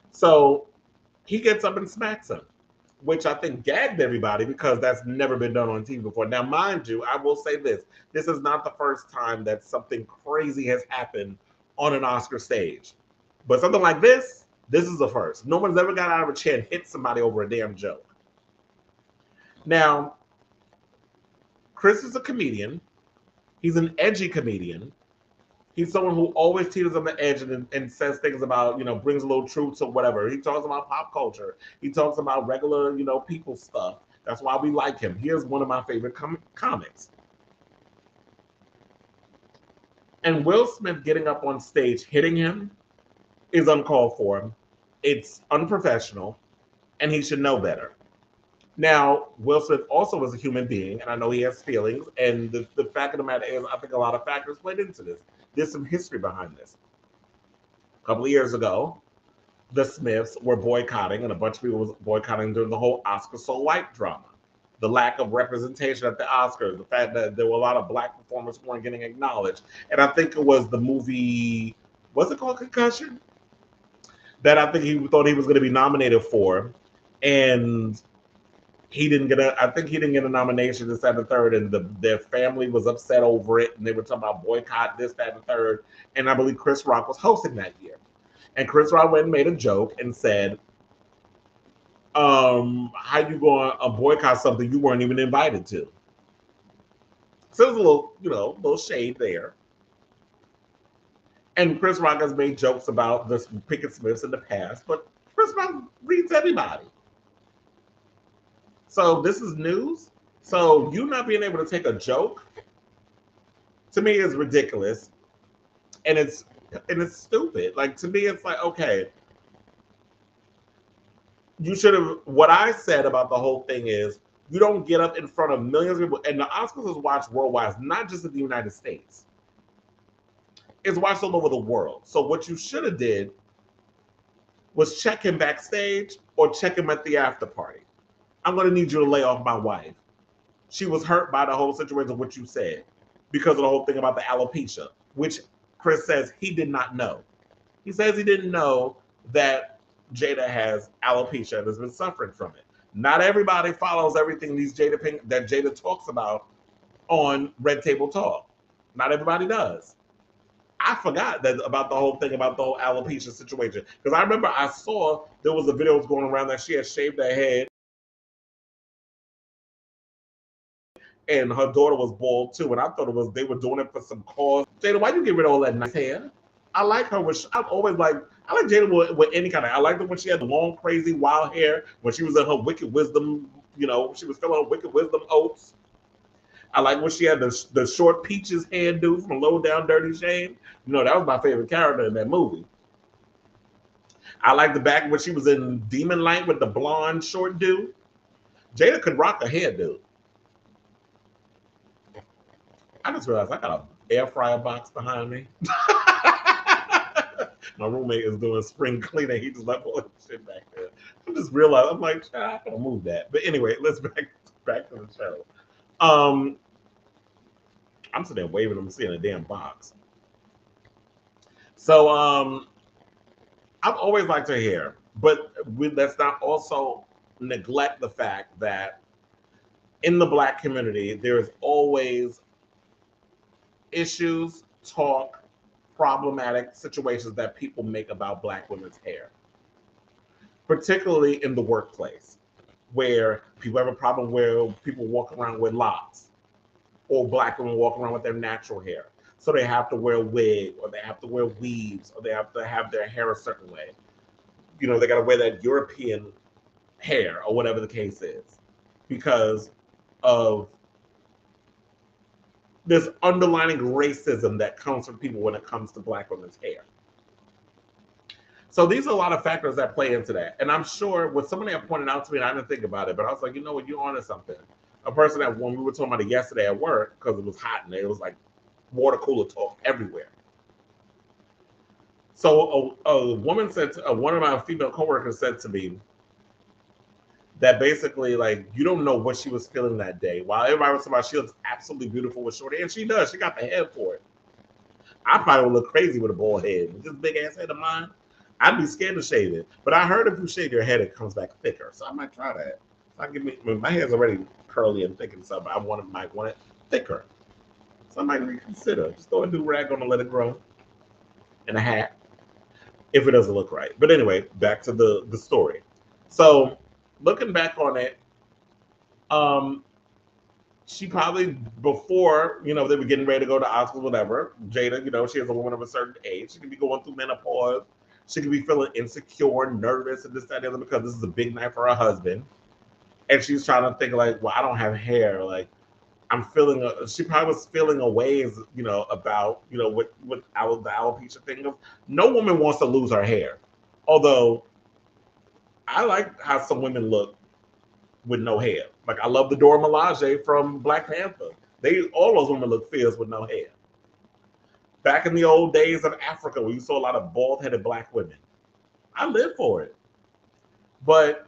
Speaker 3: So he gets up and smacks him, which I think gagged everybody, because that's never been done on TV before. Now, mind you, I will say this. This is not the first time that something crazy has happened on an Oscar stage. But something like this is the first. No one's ever got out of a chair and hit somebody over a damn joke. Now, Chris is a comedian. He's an edgy comedian. He's someone who always teeters on the edge and says things about, brings a little truth to whatever. He talks about pop culture. He talks about regular, people stuff. That's why we like him. Here's one of my favorite comics. And Will Smith getting up on stage, hitting him, is uncalled for. It's unprofessional, and he should know better. Now, Will Smith also is a human being, and I know he has feelings, and the fact of the matter is, I think a lot of factors played into this. There's some history behind this. A couple of years ago, the Smiths were boycotting, and a bunch of people was boycotting during the whole Oscar So White drama. The lack of representation at the Oscars, the fact that there were a lot of black performers who weren't getting acknowledged. And I think it was the movie, was it called Concussion? That I think he thought he was going to be nominated for, and he didn't get a nomination, this, that, and the third, and their family was upset over it, and they were talking about boycott, this, that, and the third. And I believe Chris Rock was hosting that year. And Chris Rock went and made a joke and said, how you going to boycott something you weren't even invited to? So there's a little shade there. And Chris Rock has made jokes about the Pinkett Smiths in the past, but Chris Rock reads everybody. So this is news. So you not being able to take a joke, to me, is ridiculous, and it's stupid. Like, to me, it's like, okay, you should have. What I said about the whole thing is, you don't get up in front of millions of people, and the Oscars is watched worldwide, not just in the United States. It's watched all over the world. So what you should have did was check him backstage or check him at the after party. I'm going to need you to lay off my wife. She was hurt by the whole situation of what you said because of the whole thing about the alopecia, which Chris says he did not know. He says he didn't know that Jada has alopecia and has been suffering from it. Not everybody follows everything that Jada talks about on Red Table Talk. Not everybody does. I forgot about the whole thing about the whole alopecia situation, because I remember I saw there was a video going around that she had shaved her head and her daughter was bald too, and I thought they were doing it for some cause. Jada, why you get rid of all that nice hair? I like her. I like Jada with any kind of. I liked her when she had the long, crazy, wild hair. When she was in her wicked wisdom, she was filling her wicked wisdom oats. I like when she had the short Peaches hairdo from Low Down Dirty Shame. That was my favorite character in that movie. I like the back when she was in Demon Light with the blonde short dude. Jada could rock a hairdo. I just realized I got an air fryer box behind me. My roommate is doing spring cleaning. He just left all that shit back there. I just realized, I'm like, I gotta move that. But anyway, let's back to the show. I'm sitting there waving them, seeing a damn box. So I've always liked her hair, but let's not also neglect the fact that in the Black community, there's always issues, talk, problematic situations that people make about Black women's hair, particularly in the workplace, where people have a problem where people walk around with locks, or Black women walk around with their natural hair. So they have to wear a wig, or they have to wear weaves, or they have to have their hair a certain way. You know, they got to wear that European hair, or whatever the case is, because of this underlying racism that comes from people when it comes to Black women's hair. So these are a lot of factors that play into that. And I'm sure what somebody had pointed out to me, and I didn't think about it, but I was like, you know what, you're onto something. A person that, when we were talking about it yesterday at work, because it was hot and it was like water cooler talk everywhere. So a woman said, one of my female coworkers said to me that basically, like, you don't know what she was feeling that day. While everybody was talking about she looks absolutely beautiful with short hair, and she does. She got the head for it. I probably would look crazy with a bald head. With this big ass head of mine, I'd be scared to shave it. But I heard if you shave your head, it comes back thicker. So I might try that. My hair's already curly and thick and stuff, but I might want it thicker. So I might reconsider. Just throw a new rag on and let it grow. And a hat. If it doesn't look right. But anyway, back to the story. So looking back on it, she probably, before, you know, they were getting ready to go to Oscars, whatever, Jada, you know, she is a woman of a certain age. She could be going through menopause. She could be feeling insecure, nervous, and this, that, and the other, because this is a big night for her husband. And she's trying to think, like, well, I don't have hair. Like, I'm feeling, she probably was feeling a ways, you know, about, you know, with the alopecia thing. Of, no woman wants to lose her hair. Although, I like how some women look with no hair. Like, I love the Dora Milaje from Black Panther. All those women look fierce with no hair. Back in the old days of Africa, where you saw a lot of bald-headed Black women, I lived for it. But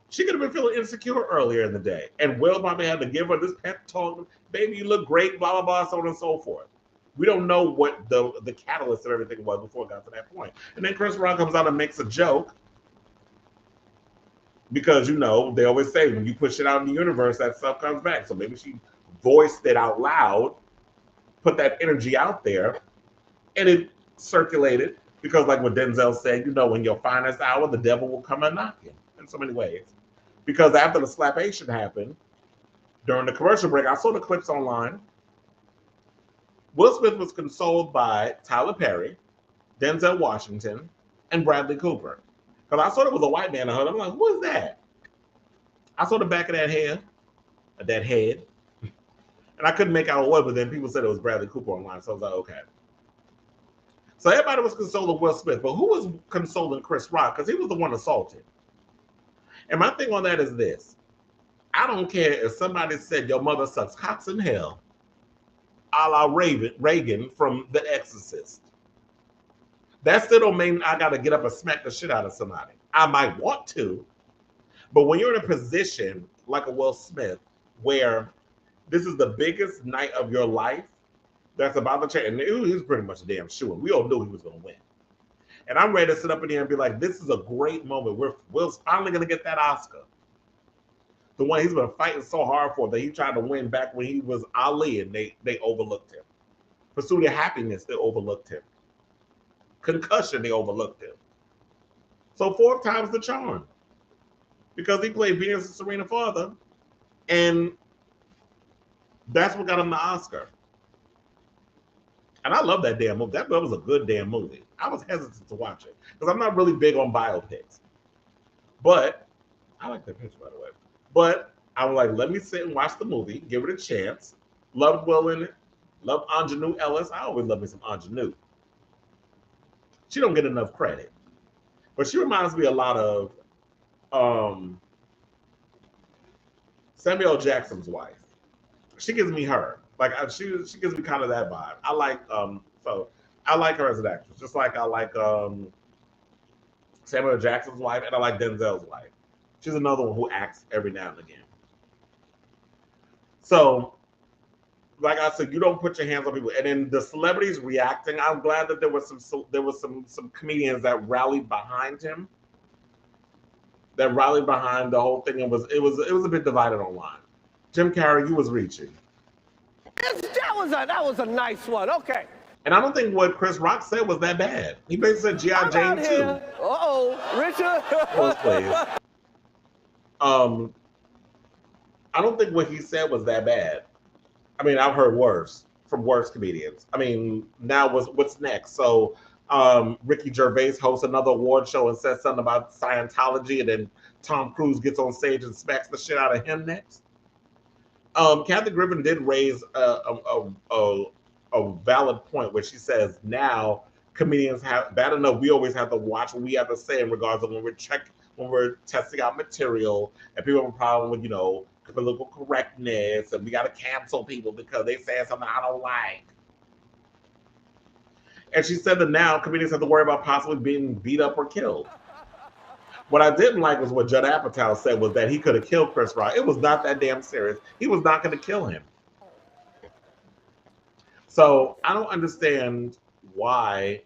Speaker 3: she could have been feeling insecure earlier in the day, and Will probably had to give her this pep talk, baby, you look great, blah, blah, blah, so on and so forth. We don't know what the catalyst of everything was before it got to that point. And then Kris Avalon comes out and makes a joke, because, you know, they always say when you push it out in the universe, that stuff comes back. So maybe she voiced it out loud, put that energy out there, and it circulated. Because like what Denzel said, you know, when your finest hour, the devil will come a knocking in so many ways. Because after the slapation happened, during the commercial break, I saw the clips online. Will Smith was consoled by Tyler Perry, Denzel Washington, and Bradley Cooper. Because I saw it was a white man in her. I'm like, who is that? I saw the back of that hair, that head, and I couldn't make out what, but then people said it was Bradley Cooper online, so I was like, okay. So everybody was consoling Will Smith, but who was consoling Chris Rock? Because he was the one assaulted. And my thing on that is this. I don't care if somebody said your mother sucks cocks in hell, a la Reagan from The Exorcist. That still don't mean I got to get up and smack the shit out of somebody. I might want to, but when you're in a position like a Will Smith, where this is the biggest night of your life that's about to change, and he was pretty much a damn shoo-in. We all knew he was going to win. And I'm ready to sit up in here and be like, this is a great moment. Will's finally going to get that Oscar. The one he's been fighting so hard for, that he tried to win back when he was Ali, and they overlooked him. Pursuit of Happiness, they overlooked him. Concussion, they overlooked him. So 4th time's the charm. Because he played Venus and Serena father, and that's what got him the Oscar. And I love that damn movie. That was a good damn movie. I was hesitant to watch it, because I'm not really big on biopics. But, I like that picture, by the way. But I was like, let me sit and watch the movie, give it a chance. Loved Will in it. Loved Ingenue Ellis. I always love me some Ingenue. She don't get enough credit. But she reminds me a lot of Samuel Jackson's wife. She gives me her. Like, she gives me kind of that vibe. I like I like her as an actress, just like I like Samuel Jackson's wife, and I like Denzel's wife. She's another one who acts every now and again. So like I said, you don't put your hands on people. And then the celebrities reacting, I'm glad that there was some comedians that rallied behind him. That rallied behind the whole thing. It was a bit divided online. Jim Carrey, you was reaching.
Speaker 1: That was a nice one. Okay.
Speaker 3: And I don't think what Chris Rock said was that bad. He basically said G.I. Jane too.
Speaker 1: Richard.
Speaker 3: Please. I don't think what he said was that bad. I mean, I've heard worse from worse comedians. I mean, now what's next? So Ricky Gervais hosts another award show and says something about Scientology, and then Tom Cruise gets on stage and smacks the shit out of him next. Kathy Griffin did raise a valid point where she says now comedians have bad enough. We always have to watch what we have to say in regards to when we're testing out material, and people have a problem with political correctness, and we got to cancel people because they said something I don't like. And she said that now comedians have to worry about possibly being beat up or killed. What I didn't like was what Judd Apatow said was that he could have killed Chris Rock. It was not that damn serious. He was not going to kill him. So I don't understand why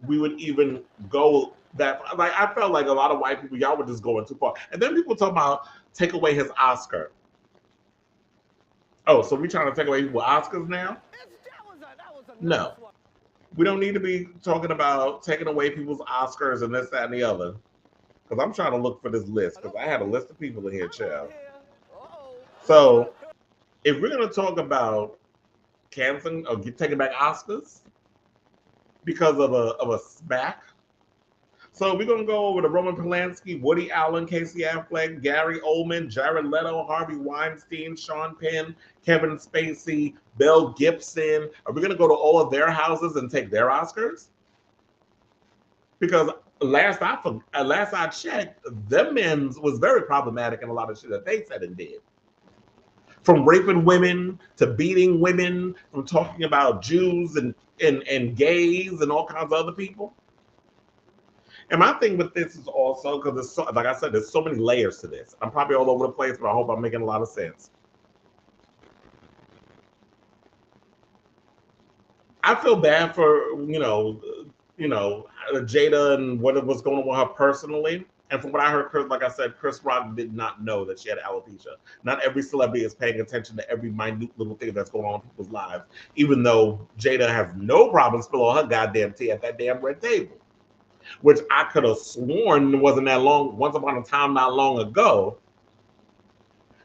Speaker 3: we would even go that. Like, I felt like a lot of white people, y'all were just going too far. And then people talk about take away his Oscar. Oh, so we trying to take away people's Oscars now? No. We don't need to be talking about taking away people's Oscars and this, that, and the other. Because I'm trying to look for this list, because I had a list of people in here, child. So if we're going to talk about canceling or taking back Oscars because of a smack, so we're going to go over to Roman Polanski, Woody Allen, Casey Affleck, Gary Oldman, Jared Leto, Harvey Weinstein, Sean Penn, Kevin Spacey, Mel Gibson. Are we going to go to all of their houses and take their Oscars? Because last I checked, them men's was very problematic in a lot of shit that they said and did. From raping women to beating women, from talking about Jews and gays and all kinds of other people. And my thing with this is also, because like I said, there's so many layers to this. I'm probably all over the place, but I hope I'm making a lot of sense. I feel bad for, Jada and what was going on with her personally. And from what I heard, like I said, Chris Rock did not know that she had alopecia. Not every celebrity is paying attention to every minute little thing that's going on in people's lives, even though Jada has no problem spilling her goddamn tea at that damn red table, which I could have sworn wasn't that long. Once upon a time, not long ago,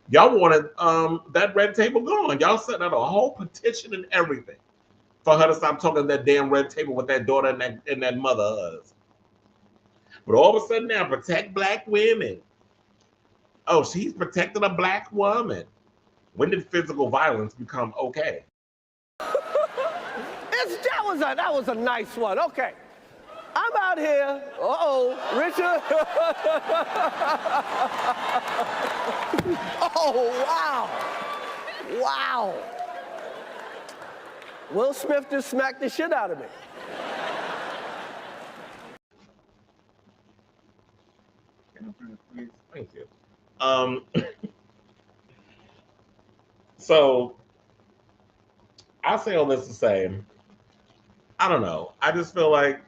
Speaker 3: y'all wanted that red table gone. Y'all sent out a whole petition and everything for her to stop talking that damn red table with that daughter and that mother of hers. But all of a sudden now, protect black women. Oh, she's protecting a black woman. When did physical violence become okay?
Speaker 1: That was a nice one. Okay. I'm out here. Richard. Oh, wow. Wow. Will Smith just smacked the shit out of me.
Speaker 3: Thank you. So I say all this to say, I don't know. I just feel like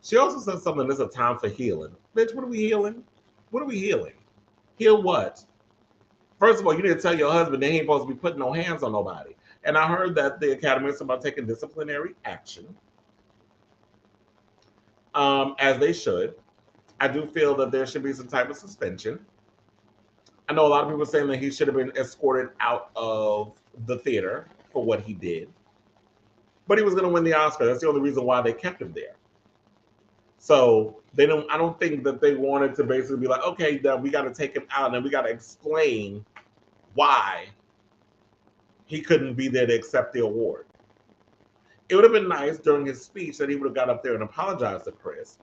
Speaker 3: she also said something. This is a time for healing. Bitch, what are we healing? What are we healing? Heal what? First of all, you need to tell your husband that he ain't supposed to be putting no hands on nobody. And I heard that the Academy is about taking disciplinary action, as they should. I do feel that there should be some type of suspension. I know a lot of people are saying that he should have been escorted out of the theater for what he did. But he was going to win the Oscar. That's the only reason why they kept him there. So I don't think that they wanted to basically be like, okay, then we got to take him out and then we got to explain why he couldn't be there to accept the award. It would have been nice during his speech that he would have got up there and apologized to Chris.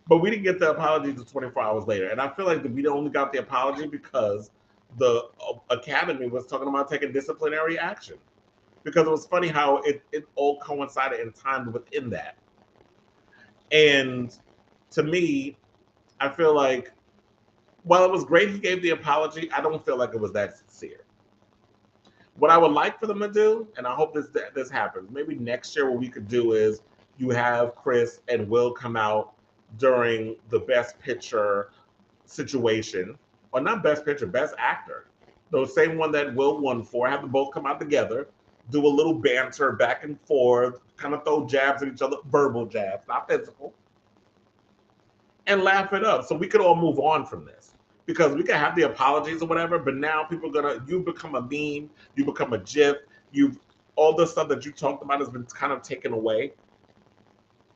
Speaker 3: But we didn't get the apology until 24 hours later. And I feel like we only got the apology because the Academy was talking about taking disciplinary action. Because it was funny how it all coincided in time within that. And to me, I feel like, while it was great he gave the apology, I don't feel like it was that sincere. What I would like for them to do, and I hope this happens, maybe next year what we could do is you have Kris and Will come out during the Best Picture situation, or not Best Picture, Best Actor. The same one that Will won for, have them both come out together, do a little banter back and forth, kind of throw jabs at each other, verbal jabs, not physical, and laugh it up so we could all move on from this. Because we can have the apologies or whatever, but now people are gonna, you become a meme, you become a GIF, all the stuff that you talked about has been kind of taken away.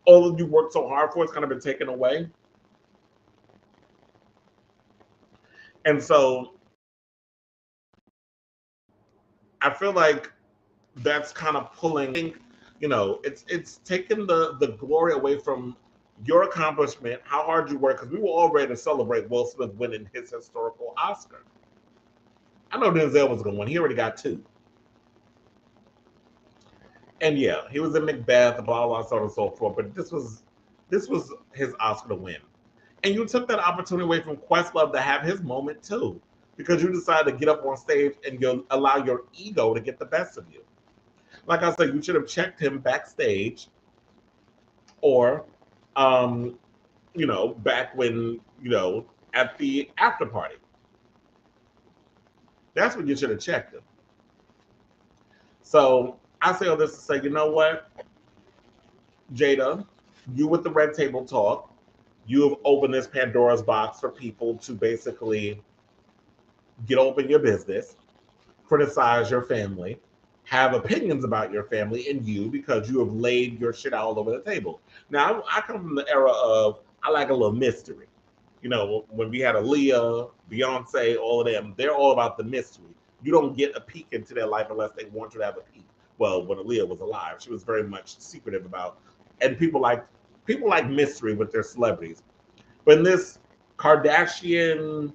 Speaker 3: All that you worked so hard for has kind of been taken away. And so I feel like that's kind of pulling, it's taken the glory away from your accomplishment, how hard you work, because we were all ready to celebrate Will Smith winning his historical Oscar. I know Denzel was going to win. He already got 2. And yeah, he was in Macbeth, blah, blah, so on and so forth, but this was his Oscar to win. And you took that opportunity away from Questlove to have his moment too, because you decided to get up on stage and you allow your ego to get the best of you. Like I said, you should have checked him backstage, or, back when, at the after party. That's when you should have checked him. So I say all this to say, you know what, Jada, you with the red table talk, you have opened this Pandora's box for people to basically get open your business, criticize your family, have opinions about your family and you, because you have laid your shit all over the table. Now, I come from the era of, I like a little mystery. When we had Aaliyah, Beyonce, all of them, they're all about the mystery. You don't get a peek into their life unless they want you to have a peek. Well, when Aaliyah was alive, she was very much secretive about, and people like mystery with their celebrities. But in this Kardashian,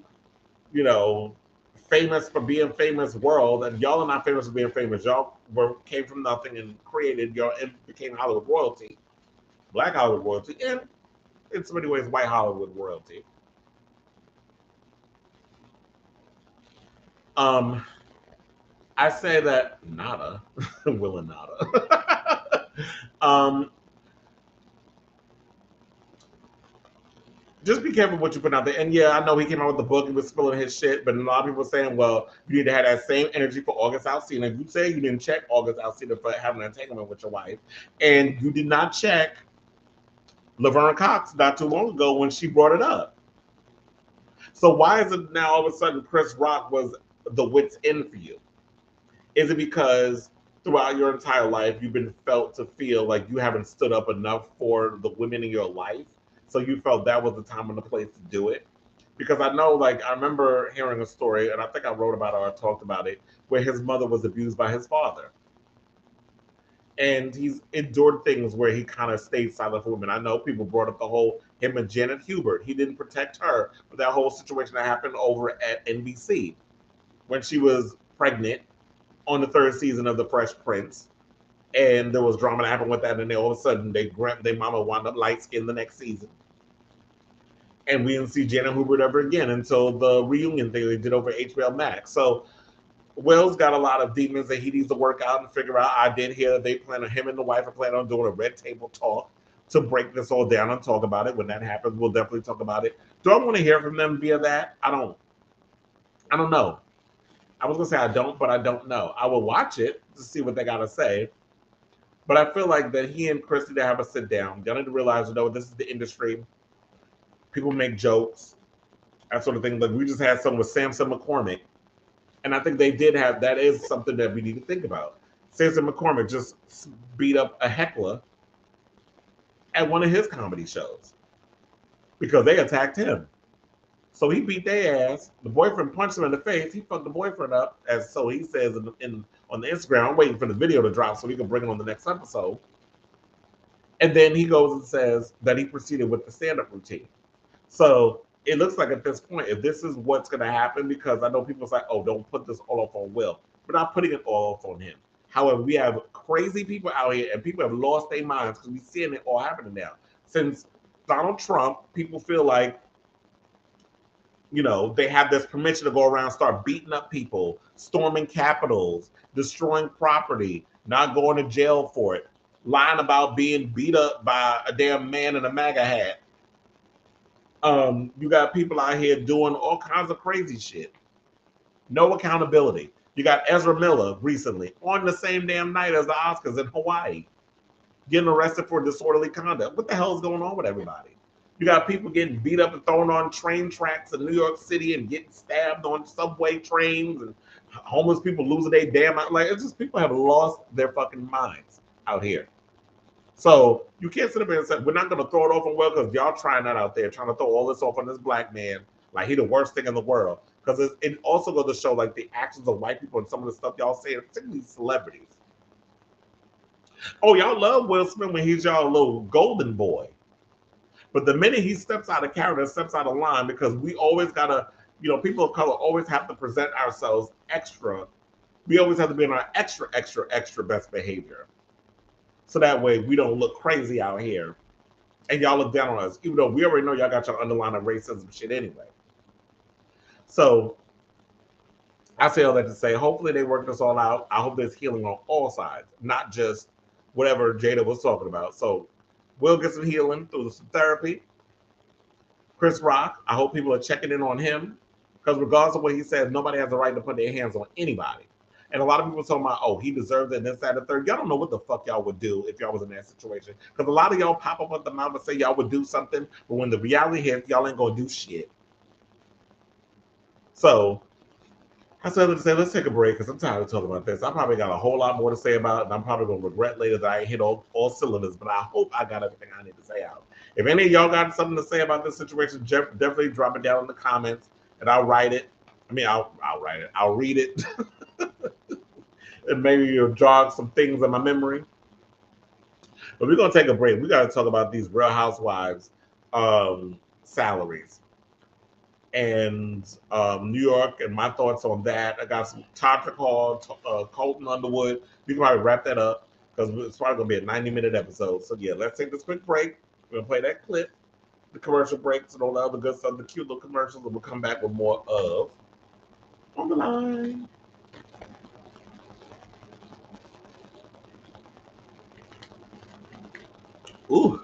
Speaker 3: famous for being famous world, and y'all are not famous for being famous. Y'all came from nothing and created and became Hollywood royalty, Black Hollywood royalty, and in so many ways, white Hollywood royalty. I say that nada, Will and nada. Just be careful what you put out there. And yeah, I know he came out with the book, he was spilling his shit, but a lot of people are saying, well, you need to have that same energy for August Alsina. You say you didn't check August Alsina for having an entanglement with your wife, and you did not check Laverne Cox not too long ago when she brought it up. So why is it now all of a sudden Chris Rock was the wit's end for you? Is it because throughout your entire life you've been felt to feel like you haven't stood up enough for the women in your life? So you felt that was the time and the place to do it? Because I know, I remember hearing a story, and I think I wrote about it or I talked about it, where his mother was abused by his father. And he's endured things where he kind of stayed silent for women. I know people brought up the whole, him and Janet Hubert, he didn't protect her, but that whole situation that happened over at NBC when she was pregnant on the 3rd season of The Fresh Prince. And there was drama that happened with that, and then all of a sudden, their mama wound up light-skinned the next season. And we didn't see Janet Hubert ever again until the reunion thing they did over HBO Max. So Will's got a lot of demons that he needs to work out and figure out. I did hear they plan on, him and the wife are planning on doing a red table talk to break this all down and talk about it. When that happens, we'll definitely talk about it. Do I want to hear from them via that? I don't know. I was gonna say I don't, but I don't know. I will watch it to see what they gotta say. But I feel like that he and Kris need to have a sit down. They need to realize, this is the industry. People make jokes, that sort of thing. Like we just had some with Samson McCormick. And I think they did have, that is something that we need to think about. Samson McCormick just beat up a heckler at one of his comedy shows because they attacked him. So he beat their ass. The boyfriend punched him in the face. He fucked the boyfriend up, as so he says on the Instagram. I'm waiting for the video to drop so we can bring it on the next episode. And then he goes and says that he proceeded with the stand-up routine. So it looks like at this point, if this is what's going to happen, because I know people say, oh, don't put this all off on Will. We're not putting it all off on him. However, we have crazy people out here, and people have lost their minds because we're seeing it all happening now. Since Donald Trump, people feel like You know, they have this permission to go around, start beating up people, storming capitals, destroying property, not going to jail for it, lying about being beat up by a damn man in a MAGA hat. You got people out here doing all kinds of crazy shit. No accountability. You got Ezra Miller recently on the same damn night as the Oscars in Hawaii, getting arrested for disorderly conduct. What the hell is going on with everybody? You got people getting beat up and thrown on train tracks in New York City and getting stabbed on subway trains, and homeless people losing their damn mind. Like, it's just people have lost their fucking minds out here. So you can't sit up here and say, we're not going to throw it off on well because y'all trying that out there, trying to throw all this off on this black man like he the worst thing in the world. Because it also goes to show like the actions of white people and some of the stuff y'all say, particularly celebrities. Oh, y'all love Will Smith when he's y'all little golden boy. But the minute he steps out of character, steps out of line, because we always gotta, you know, people of color always have to present ourselves extra. We always have to be in our extra, extra, extra best behavior. So that way we don't look crazy out here. And y'all look down on us, even though we already know y'all got your underlying racism shit anyway. So I say all that to say, hopefully they work this all out. I hope there's healing on all sides, not just whatever Jada was talking about. So we'll get some healing through some therapy. Chris Rock, I hope people are checking in on him, because regardless of what he says, nobody has the right to put their hands on anybody. And a lot of people talking about, oh, he deserves it, and this, that, and the third. Y'all don't know what the fuck y'all would do if y'all was in that situation. Because a lot of y'all pop up at the mouth and say y'all would do something, but when the reality hits, y'all ain't gonna do shit. So I said, let's take a break because I'm tired of talking about this. I probably got a whole lot more to say about it, and I'm probably going to regret later that I ain't hit all cylinders, but I hope I got everything I need to say out. If any of y'all got something to say about this situation, definitely drop it down in the comments, and I'll write it. I mean, I'll write it. I'll read it. And maybe you'll jog some things in my memory. But we're going to take a break. We got to talk about these Real Housewives salaries. And New York, and my thoughts on that. I got some Todrick Hall, Colton, Underwood. We can probably wrap that up because it's probably going to be a 90-minute episode. So yeah, let's take this quick break. We're going to play that clip, the commercial breaks, and all the other good stuff, the cute little commercials, and we'll come back with more of On the Line. Ooh.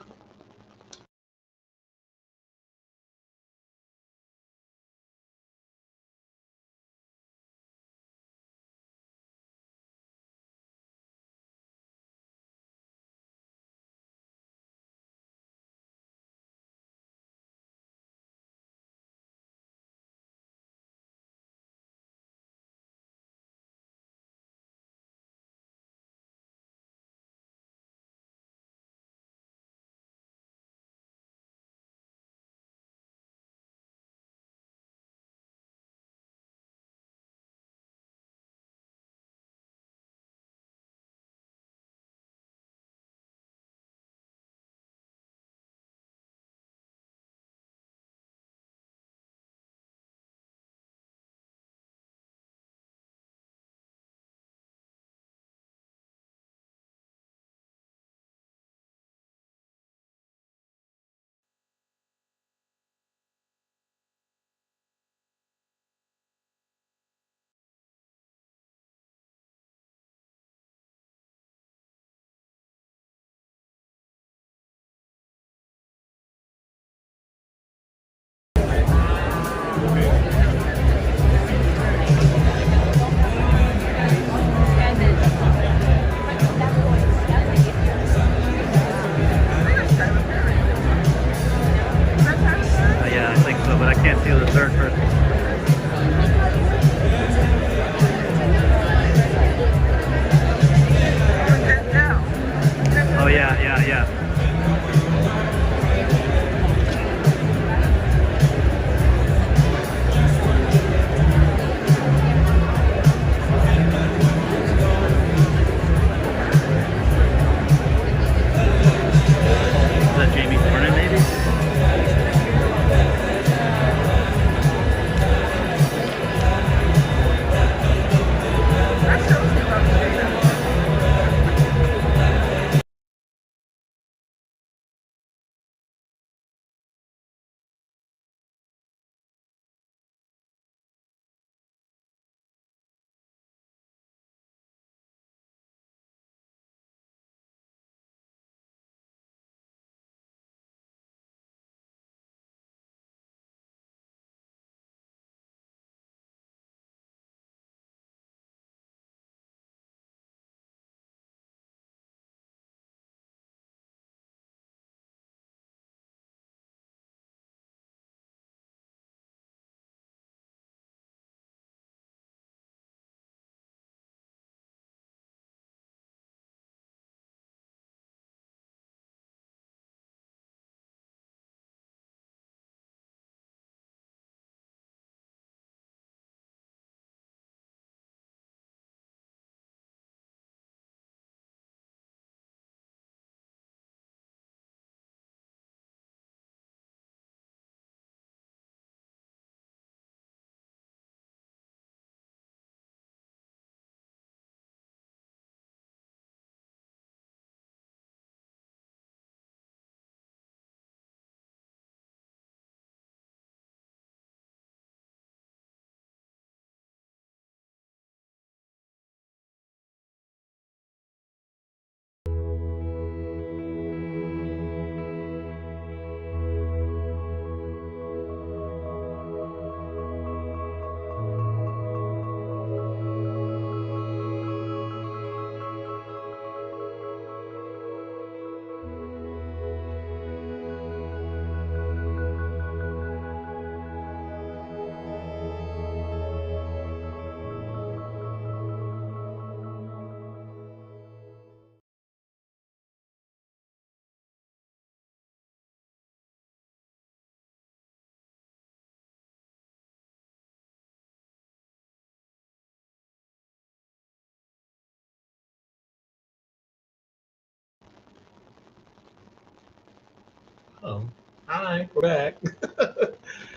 Speaker 3: Oh, hi, we're back.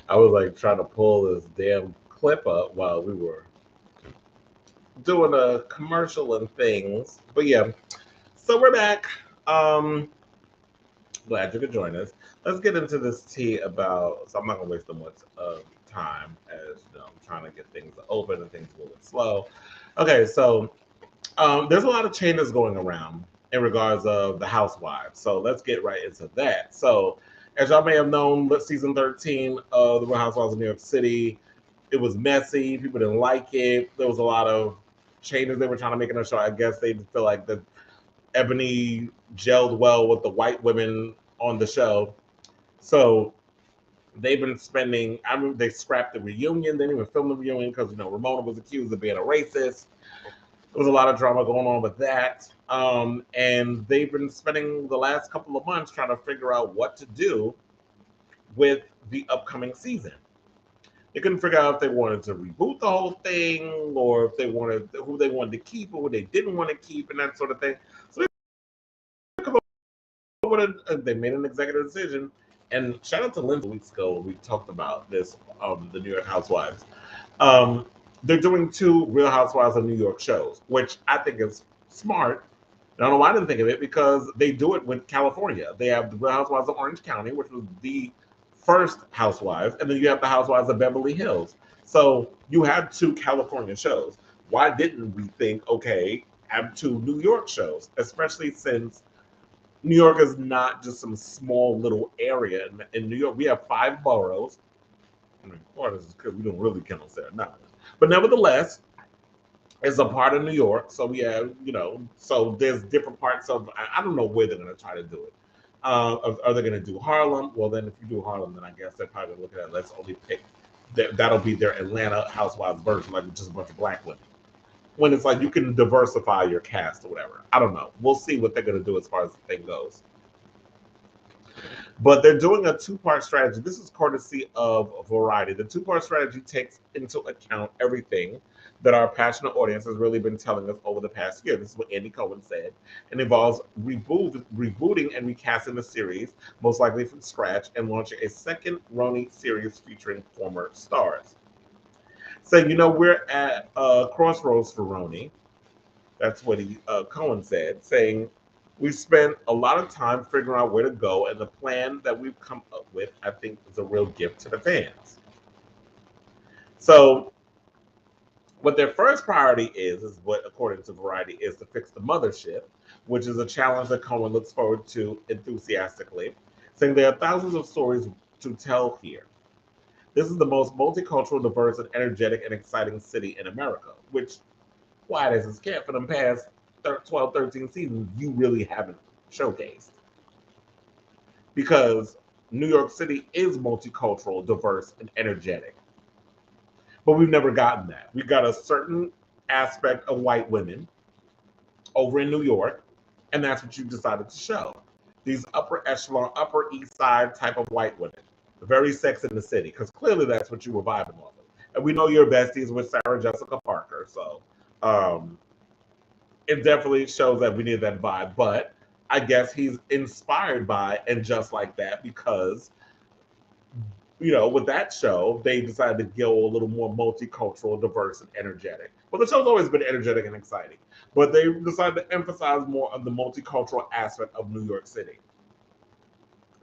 Speaker 3: I was like trying to pull this damn clip up while we were doing a commercial and things. But yeah, so we're back. Glad you could join us. Let's get into this tea about. So I'm not gonna waste too much time as you know I'm trying to get things open and things moving slow. Okay, so there's a lot of changes going around in regards of the Housewives. So let's get right into that. So as y'all may have known, season 13 of the Real Housewives of New York City, it was messy. People didn't like it. There was a lot of changes they were trying to make in the show. I guess they feel like the Ebony gelled well with the white women on the show. So they've been spending. I mean, they scrapped the reunion. They didn't even film the reunion because Ramona was accused of being a racist. There was a lot of drama going on with that. And they've been spending the last couple of months trying to figure out what to do with the upcoming season. They couldn't figure out if they wanted to reboot the whole thing or if they wanted who they wanted to keep or who they didn't want to keep and that sort of thing. So they made an executive decision. And shout out to Lindsay weeks ago when we talked about this, the New York Housewives. They're doing 2 Real Housewives of New York shows, which I think is smart. I don't know why I didn't think of it because they do it with California. They have the Real Housewives of Orange County, which was the first Housewives, and then you have the Housewives of Beverly Hills. So you have 2 California shows. Why didn't we think, okay, have 2 New York shows, especially since New York is not just some small little area. In New York, we have 5 boroughs. I mean, part of this is because we don't really count Sarah, no. But nevertheless, it's a part of New York. So we have, so there's different parts of, I don't know where they're going to try to do it. Are they going to do Harlem? Well, then if you do Harlem, then I guess they're probably going to look at it. Let's only pick, that'll be their Atlanta Housewives version, like just a bunch of black women. When it's like you can diversify your cast or whatever. I don't know. We'll see what they're going to do as far as the thing goes. But they're doing a 2-part strategy. This is courtesy of Variety. The 2-part strategy takes into account everything that our passionate audience has really been telling us over the past year. This is what Andy Cohen said. And involves rebooting and recasting the series, most likely from scratch, and launching a second RHONY series featuring former stars. So, we're at crossroads for RHONY. That's what Cohen said, saying, we've spent a lot of time figuring out where to go, and the plan that we've come up with, I think, is a real gift to the fans. So what their first priority is what, according to Variety, is to fix the mothership, which is a challenge that Cohen looks forward to enthusiastically, saying there are thousands of stories to tell here. This is the most multicultural, diverse, and energetic and exciting city in America, which, quiet as it's kept for them past 12, 13 seasons, you really haven't showcased. Because New York City is multicultural, diverse, and energetic. But we've never gotten that. We've got a certain aspect of white women over in New York, and that's what you decided to show. These upper echelon, upper east side type of white women. Very Sex in the City, because clearly that's what you were vibing off of. And we know your besties with Sarah Jessica Parker, so it definitely shows that we need that vibe. But I guess he's inspired by And Just Like That because, with that show, they decided to go a little more multicultural, diverse, and energetic. Well, the show's always been energetic and exciting, but they decided to emphasize more of the multicultural aspect of New York City.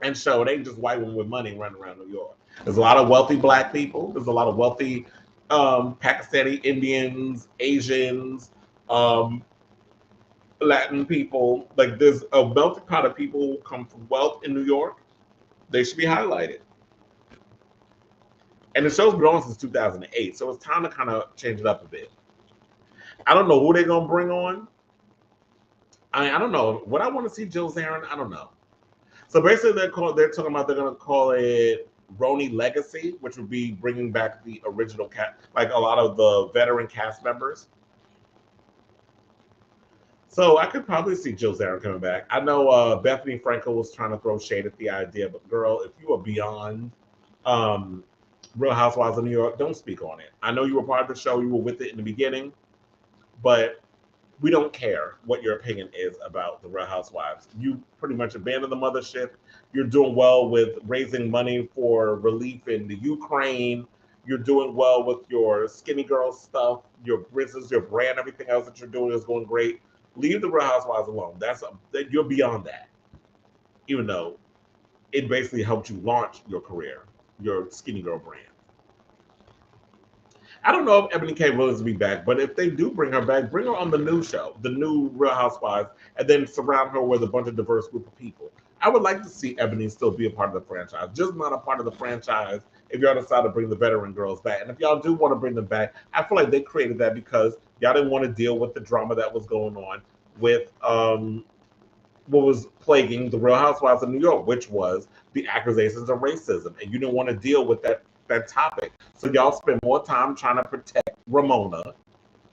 Speaker 3: And show it ain't just white women with money running around New York. There's a lot of wealthy black people. There's a lot of wealthy Pakistani, Indians, Asians, Latin people. Like there's a melting pot of people who come from wealth in New York. They should be highlighted. And the show's been on since 2008, so it's time to kind of change it up a bit. I don't know who they're gonna bring on. I don't know. Would I want to see Jill Zarin? I don't know. So basically, they're talking about they're gonna call it RHONY Legacy, which would be bringing back the original cast, like a lot of the veteran cast members. So I could probably see Jill Zarin coming back. I know Bethany Frankel was trying to throw shade at the idea, but girl, if you are beyond Real Housewives of New York, don't speak on it. I know you were part of the show, you were with it in the beginning, but we don't care what your opinion is about the Real Housewives. You pretty much abandoned the mothership. You're doing well with raising money for relief in the Ukraine. You're doing well with your skinny girl stuff, your business, your brand, everything else that you're doing is going great. Leave the Real Housewives alone. You're beyond that. Even though it basically helped you launch your career, your skinny girl brand. I don't know if Ebony K. Williams will be back, but if they do bring her back, bring her on the new show, the new Real Housewives, and then surround her with a bunch of diverse group of people. I would like to see Ebony still be a part of the franchise, just not a part of the franchise if y'all decide to bring the veteran girls back. And if y'all do want to bring them back, I feel like they created that because y'all didn't want to deal with the drama that was going on with what was plaguing the Real Housewives of New York, which was the accusations of racism. And you didn't want to deal with that topic. So y'all spend more time trying to protect Ramona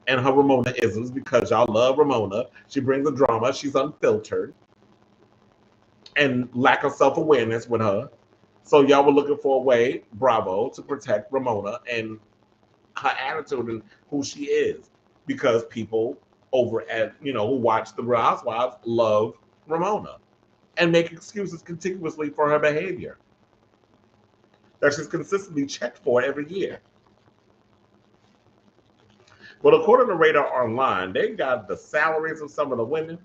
Speaker 3: and her Ramona-isms because y'all love Ramona. She brings the drama. She's unfiltered and lack of self-awareness with her. So y'all were looking for a way, bravo, to protect Ramona and her attitude and who she is because people over at, who watch the Real Housewives love Ramona and make excuses continuously for her behavior that she's consistently checked for every year. But according to Radar Online, they got the salaries of some of the women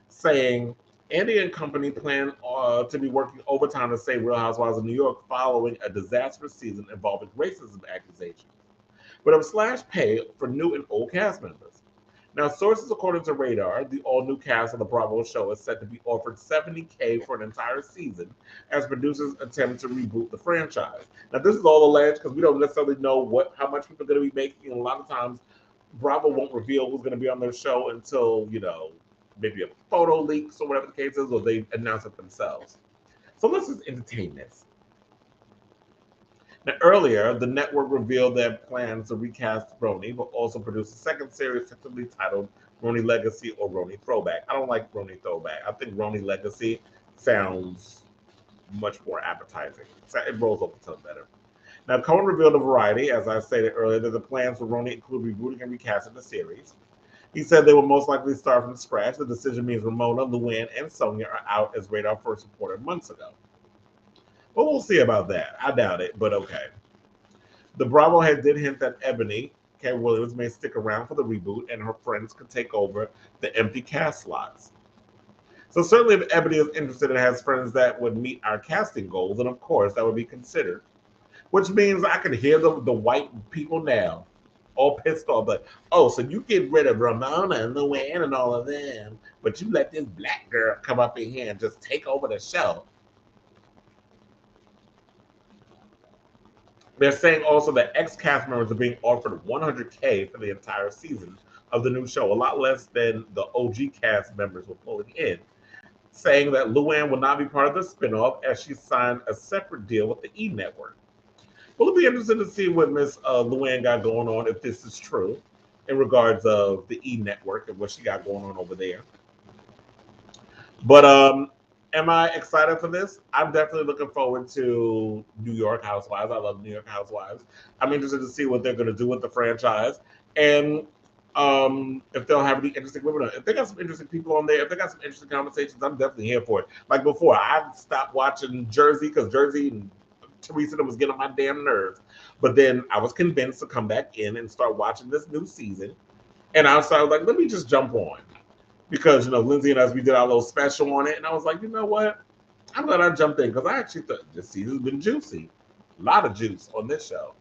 Speaker 3: saying Andy and company plan to be working overtime to save Real Housewives of New York following a disastrous season involving racism accusations, but have slashed pay for new and old cast members. Now, sources according to Radar, the all-new cast of the Bravo show is set to be offered $70K for an entire season as producers attempt to reboot the franchise. Now, this is all alleged because we don't necessarily know how much people are going to be making. And a lot of times, Bravo won't reveal who's going to be on their show until, maybe a photo leaks or whatever the case is, or they announce it themselves. So let's just entertain this. Now, earlier, the network revealed their plans to recast RHONY, but also produce a second series tentatively titled RHONY Legacy or RHONY Throwback. I don't like RHONY Throwback. I think RHONY Legacy sounds much more appetizing. It rolls off the tongue better. Now, Cohen revealed to Variety, as I stated earlier, that the plans for RHONY include rebooting and recasting the series. He said they will most likely start from scratch. The decision means Ramona, Luann, and Sonia are out, as Radar first reported months ago. But we'll see about that. I doubt it, but okay. The Bravo head did hint that Ebony K. Williams may stick around for the reboot and her friends could take over the empty cast slots. So certainly if Ebony is interested and has friends that would meet our casting goals, then of course that would be considered. Which means I can hear the white people now, all pissed off, like, oh, so you get rid of Ramona and Luann and all of them, but you let this black girl come up in here and just take over the show. They're saying also that ex-cast members are being offered $100K for the entire season of the new show, a lot less than the OG cast members were pulling in, saying that Luann will not be part of the spinoff as she signed a separate deal with the E! Network. Well, it'll be interesting to see what Miss Luann got going on, if this is true, in regards of the E! Network and what she got going on over there. But am I excited for this? I'm definitely looking forward to New York Housewives. I love New York Housewives. I'm interested to see what they're going to do with the franchise. And if they'll have any interesting women on. If they got some interesting people on there, if they got some interesting conversations, I'm definitely here for it. Like before, I stopped watching Jersey because Jersey and Teresa was getting on my damn nerves. But then I was convinced to come back in and start watching this new season. And I started like, let me just jump on. Because, Lindsay and us, we did our little special on it. And I was like, you know what? I'm glad I jumped in because I actually thought this season's been juicy. A lot of juice on this show.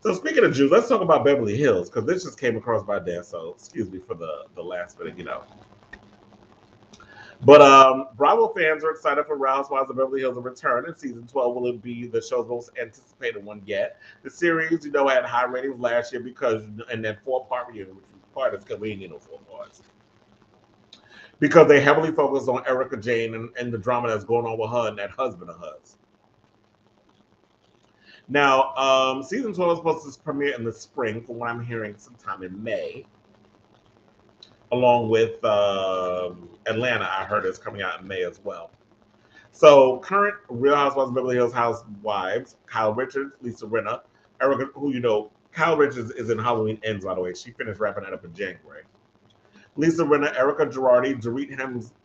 Speaker 3: So speaking of juice, let's talk about Beverly Hills because this just came across my desk. So excuse me for the last minute, But Bravo fans are excited for Housewives of Beverly Hills to return in season 12. Will it be the show's most anticipated one yet? The series, had high ratings last year because, and then 4-part reunion, which was part of convenient 4 parts. Because they heavily focused on Erica Jane and the drama that's going on with her and that husband of hers. Now, season 12 is supposed to premiere in the spring, from what I'm hearing, sometime in May. Along with Atlanta, I heard is coming out in May as well. So, current Real Housewives of Beverly Hills housewives, Kyle Richards, Lisa Rinna, Erica, who Kyle Richards is in Halloween Ends, by the way. She finished wrapping that up in January. Lisa Rinna, Erica Girardi, Dorit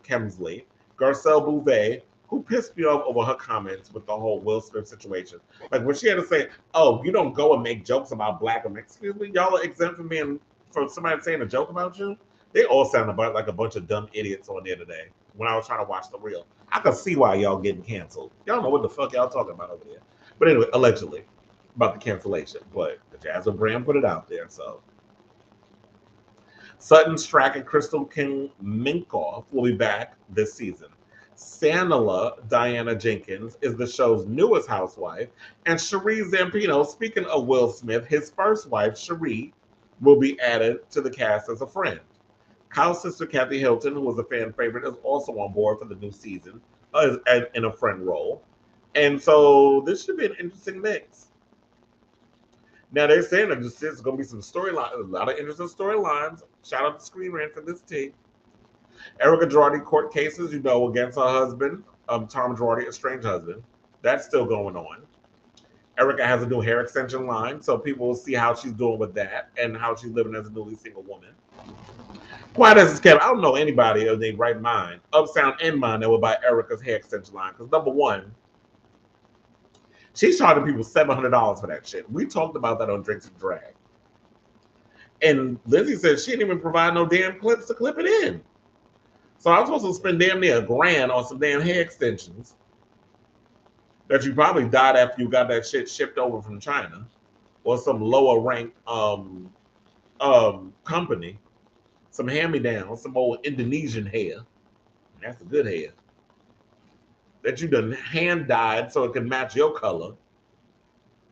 Speaker 3: Hemsley, Garcelle Bouvet, who pissed me off over her comments with the whole Will Smith situation. Like when she had to say, "Oh, you don't go and make jokes about black women." Excuse me, y'all are exempt from somebody saying a joke about you. They all sound about like a bunch of dumb idiots on there today. When I was trying to watch the reel, I could see why y'all getting canceled. Y'all know what the fuck y'all talking about over there. But anyway, allegedly about the cancellation. But the Jasmine brand put it out there, so. Sutton Strack and Crystal King Minkoff will be back this season. Sanala Diana Jenkins is the show's newest housewife, and Cherie Zampino, speaking of Will Smith, his first wife, Cherie, will be added to the cast as a friend. Kyle's sister, Kathy Hilton, who was a fan favorite, is also on board for the new season in a friend role. And so this should be an interesting mix. Now they're saying that there's going to be some storylines, a lot of interesting storylines. Shout out to Screen Rant for this team. Erica Girardi court cases, against her husband, Tom Girardi, estranged husband. That's still going on. Erica has a new hair extension line, so people will see how she's doing with that and how she's living as a newly single woman. Quiet as it's kept, I don't know anybody of their right mind, of sound and mind, that would buy Erica's hair extension line. Because number one, she's charging people $700 for that shit. We talked about that on Drinks and Drag. And Lizzie said she didn't even provide no damn clips to clip it in. So I was supposed to spend damn near $1,000 on some damn hair extensions that you probably died after you got that shit shipped over from China or some lower ranked company. Some hand-me-down, some old Indonesian hair. That's a good hair. That you done hand-dyed so it can match your color.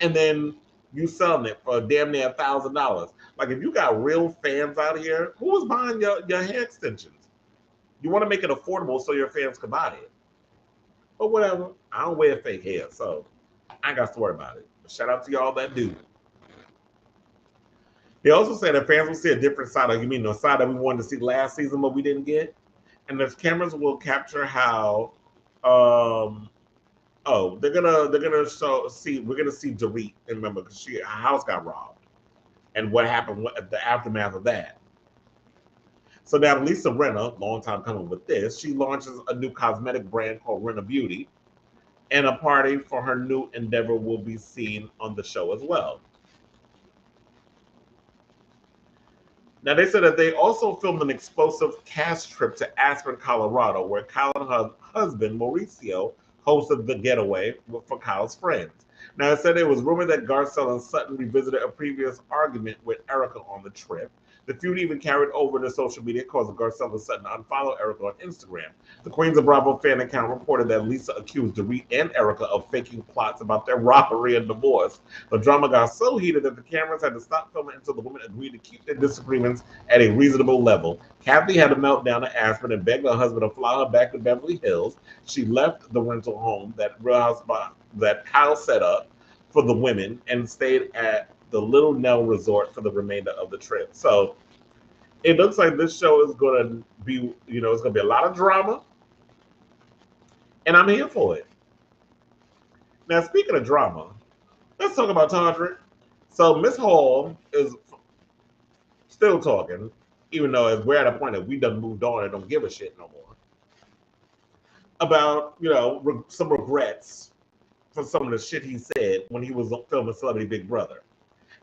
Speaker 3: And then you selling it for damn near $1,000. Like if you got real fans out here, who is buying your hair extensions? You want to make it affordable so your fans can buy it. But whatever. I don't wear fake hair, so I ain't got to worry about it. But shout out to y'all that do. They also said that fans will see a different side. You mean the side that we wanted to see last season, but we didn't get? And the cameras will capture how. They're gonna see. We're gonna see Dorit. Remember, because her house got robbed, and what happened? The aftermath of that. So now Lisa Rinna, long time coming with this, she launches a new cosmetic brand called Rinna Beauty, and a party for her new endeavor will be seen on the show as well. Now, they said that they also filmed an explosive cast trip to Aspen, Colorado, where Kyle and her husband, Mauricio, hosted the getaway for Kyle's friends. Now, it said it was rumored that Garcelle and Sutton revisited a previous argument with Erica on the trip. The feud even carried over to social media, causing Garcelle and Sutton to unfollow Erica on Instagram. The Queens of Bravo fan account reported that Lisa accused Dorit and Erica of faking plots about their robbery and divorce. The drama got so heated that the cameras had to stop filming until the women agreed to keep their disagreements at a reasonable level. Kathy had a meltdown at Aspen and begged her husband to fly her back to Beverly Hills. She left the rental home that Kyle set up for the women and stayed at the Little Nell Resort for the remainder of the trip. So it looks like this show is going to be, it's going to be a lot of drama. And I'm here for it. Now, speaking of drama, let's talk about Todrick. So Miss Hall is still talking, even though we're at a point that we done moved on and don't give a shit no more, about, some regrets for some of the shit he said when he was filming Celebrity Big Brother.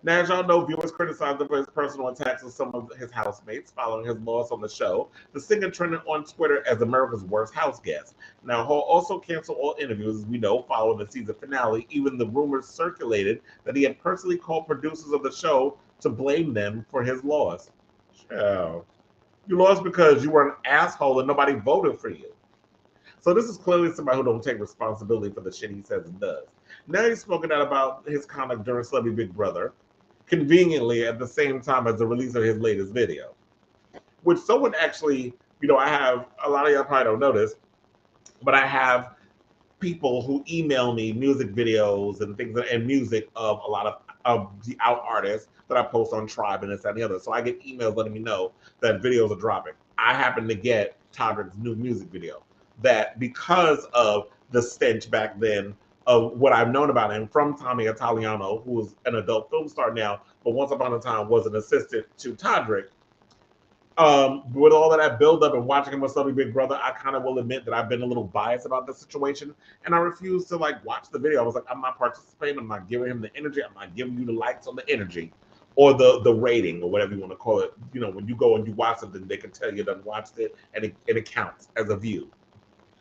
Speaker 3: Now, as y'all know, viewers criticized him for his personal attacks on some of his housemates following his loss on the show. The singer trended on Twitter as America's worst house guest. Now, Hall also canceled all interviews, as we know, following the season finale. Even the rumors circulated that he had personally called producers of the show to blame them for his loss. Child. You lost because you were an asshole and nobody voted for you. So this is clearly somebody who don't take responsibility for the shit he says and does. Now he's spoken out about his conduct during Celebrity Big Brother, conveniently at the same time as the release of his latest video. Which someone actually, I have, a lot of y'all probably don't know this, but I have people who email me music videos and things and music of a lot of the out artists that I post on Tribe and this and the other. So I get emails letting me know that videos are dropping. I happen to get Todrick's new music video that, because of the stench back then of what I've known about him from Tommy Italiano, who is an adult film star now, but once upon a time was an assistant to Todrick. With all of that build up and watching him with Celebrity Big Brother, I kind of will admit that I've been a little biased about the situation, and I refuse to like watch the video. I was like, I'm not participating. I'm not giving him the energy. I'm not giving you the likes on the energy, or the rating, or whatever you want to call it. You know, when you go and you watch something, they can tell you done watched it, and it counts as a view.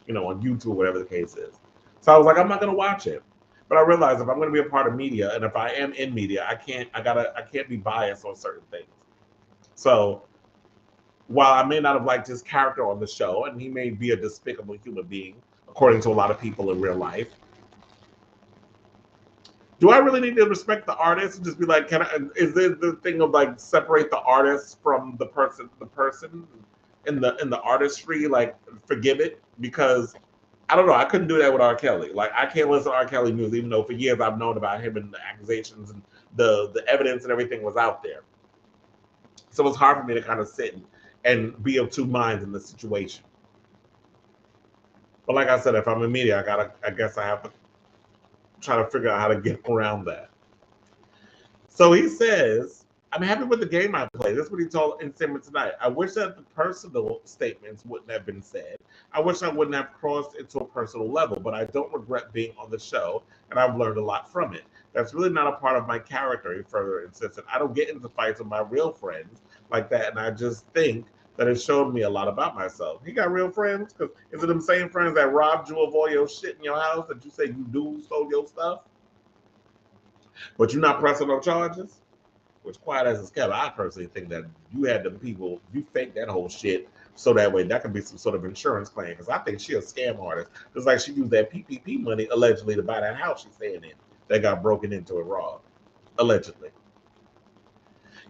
Speaker 3: You know, on YouTube, whatever the case is. So I was like, I'm not gonna watch it. But I realized if I'm gonna be a part of media, and if I am in media, I can't be biased on certain things. So while I may not have liked his character on the show, and he may be a despicable human being, according to a lot of people in real life, do I really need to respect the artist and just be like, is there the thing of like separate the artist from the person in the artistry, like forgive it? Because I don't know, I couldn't do that with R. Kelly. Like I can't listen to R. Kelly news, even though for years I've known about him and the accusations and the evidence and everything was out there. So it's hard for me to kind of sit and be of two minds in the situation. But like I said, if I'm in media, I guess I have to try to figure out how to get around that. So he says, I'm happy with the game I played. That's what he told in Segment tonight. I wish that the personal statements wouldn't have been said. I wish I wouldn't have crossed into a personal level, but I don't regret being on the show, and I've learned a lot from it. That's really not a part of my character, he further insisted. I don't get into fights with my real friends like that, and I just think that it showed me a lot about myself. He got real friends? Because is it them same friends that robbed you of all your shit in your house that you say you do stole your stuff? But you're not pressing no charges? Which, quiet as it's kept, I personally think that you had them people, you faked that whole shit so that way that could be some sort of insurance claim. Because I think she a scam artist. It's like she used that PPP money allegedly to buy that house she's staying in that got broken into and robbed. Allegedly.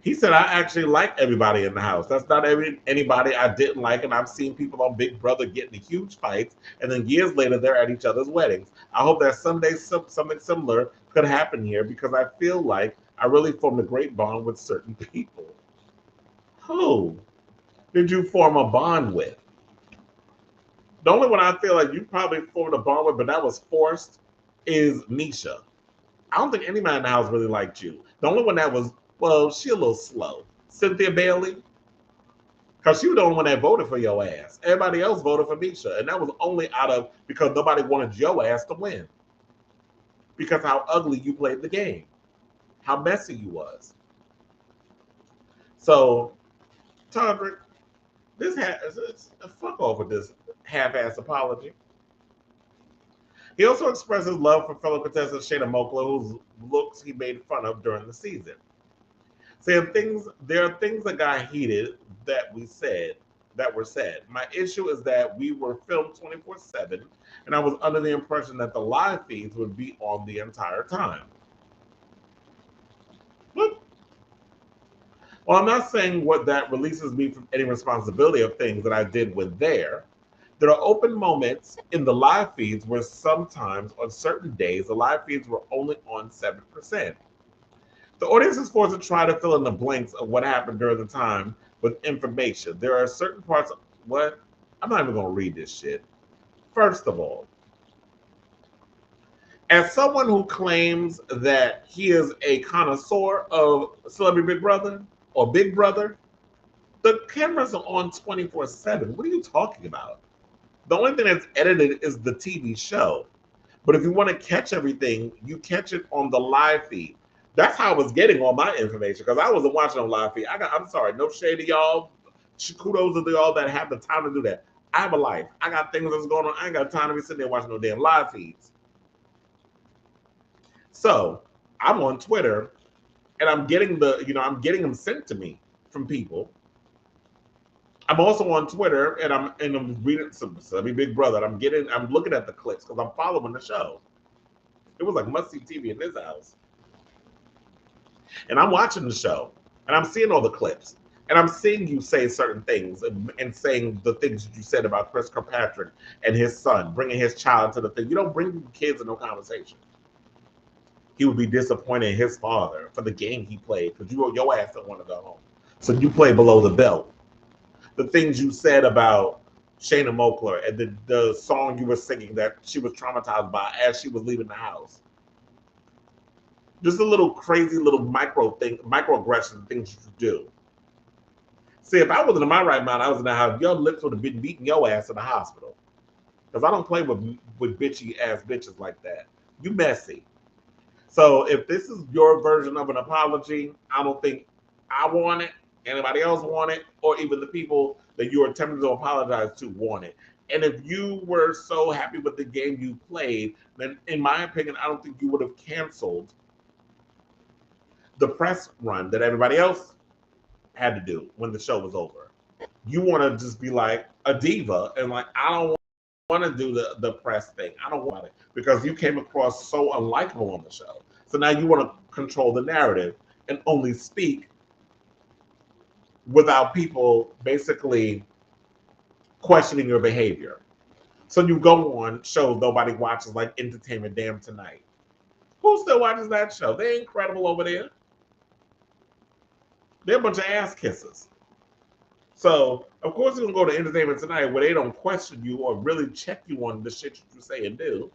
Speaker 3: He said, I actually like everybody in the house. That's not anybody I didn't like, and I've seen people on Big Brother get in huge fights, and then years later, they're at each other's weddings. I hope that someday something similar could happen here, because I feel like I really formed a great bond with certain people. Who did you form a bond with? The only one I feel like you probably formed a bond with, but that was forced, is Nisha. I don't think anybody in the house really liked you. The only one that was, well, she a little slow. Cynthia Bailey. Because she was the only one that voted for your ass. Everybody else voted for Misha. And that was only because nobody wanted your ass to win. Because how ugly you played the game. How messy you was. So, Todrick, fuck off with this half-ass apology. He also expressed his love for fellow contestant Shayna Moakler, whose looks he made fun of during the season. Saying there are things that got heated that were said. My issue is that we were filmed 24/7, and I was under the impression that the live feeds would be on the entire time. What? Well, I'm not saying what that releases me from any responsibility of things that I did with there. There are open moments in the live feeds where sometimes on certain days, the live feeds were only on 7%. The audience is forced to try to fill in the blanks of what happened during the time with information. There are certain parts of what? I'm not even going to read this shit. First of all, as someone who claims that he is a connoisseur of Celebrity Big Brother or Big Brother, the cameras are on 24/7. What are you talking about? The only thing that's edited is the TV show. But if you want to catch everything, you catch it on the live feed. That's how I was getting all my information, because I wasn't watching on live feed. I'm sorry, no shade to y'all. Kudos to y'all that have the time to do that. I have a life. I got things that's going on. I ain't got time to be sitting there watching no damn live feeds. So I'm on Twitter, and I'm getting them sent to me from people. I'm also on Twitter, and I'm reading some Big Brother. I'm looking at the clips because I'm following the show. It was like must-see TV in this house. And I'm watching the show, and I'm seeing all the clips, and I'm seeing you say certain things and saying the things that you said about Chris Kirkpatrick and his son, bringing his child to the thing. You don't bring kids in no conversation. He would be disappointed in his father for the game he played because your ass don't want to go home. So you play below the belt. The things you said about Shayna Moakler and the song you were singing that she was traumatized by as she was leaving the house. Just a little crazy little microaggression things you do. See, if I wasn't in my right mind, I was in the house, your lips would have been beating your ass in the hospital. Because I don't play with bitchy ass bitches like that. You messy. So if this is your version of an apology, I don't think I want it, anybody else want it, or even the people that you're attempting to apologize to want it. And if you were so happy with the game you played, then in my opinion, I don't think you would have canceled the press run that everybody else had to do when the show was over. You want to just be like a diva and like, I don't want to do the press thing. I don't want it because you came across so unlikable on the show. So now you want to control the narrative and only speak without people basically questioning your behavior. So you go on shows nobody watches like Entertainment Damn Tonight. Who still watches that show? They're incredible over there. They're a bunch of ass kissers. So, of course, you're going to go to Entertainment Tonight where they don't question you or really check you on the shit you say and do.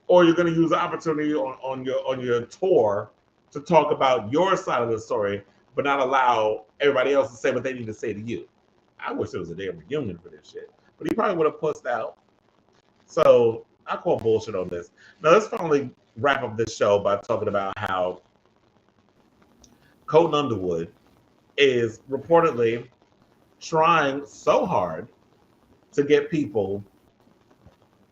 Speaker 3: Or you're going to use the opportunity on your tour to talk about your side of the story, but not allow everybody else to say what they need to say to you. I wish there was a damn reunion for this shit. But he probably would have pussed out. So, I call bullshit on this. Now, let's finally wrap up this show by talking about how Colton Underwood is reportedly trying so hard to get people.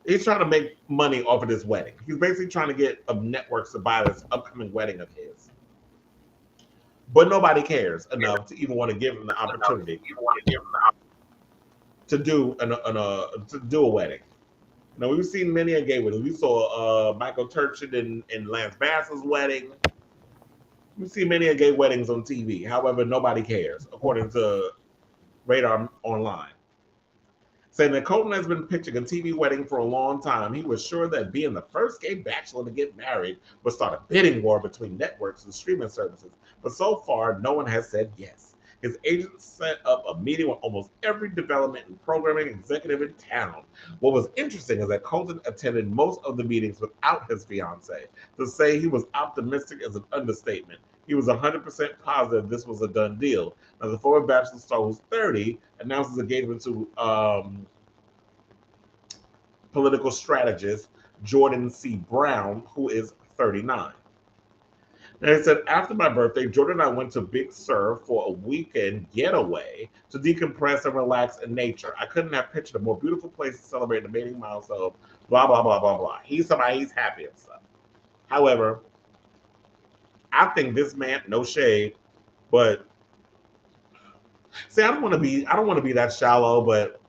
Speaker 3: He's trying to make money off of this wedding. He's basically trying to get networks to buy this upcoming wedding of his. But nobody cares enough to even want to give him the opportunity to do a wedding. Now, we've seen many a gay weddings. We saw Michael Turchin in Lance Bass's wedding. We see many a gay weddings on TV. However, nobody cares, according to Radar Online. Saying that Colton has been pitching a TV wedding for a long time. He was sure that being the first gay bachelor to get married would start a bidding war between networks and streaming services. But so far, no one has said yes. His agent set up a meeting with almost every development and programming executive in town. What was interesting is that Colton attended most of the meetings without his fiancée. To say he was optimistic is an understatement. He was 100% positive this was a done deal. Now, the former Bachelor star, who's 30, announced his engagement to political strategist Jordan C. Brown, who is 39. And he said, after my birthday, Jordan and I went to Big Sur for a weekend getaway to decompress and relax in nature. I couldn't have pictured a more beautiful place to celebrate an amazing milestone, blah, blah, blah, blah, blah. He's somebody, he's happy and stuff. However, I think this man, no shade, but see, I don't want to be that shallow, but,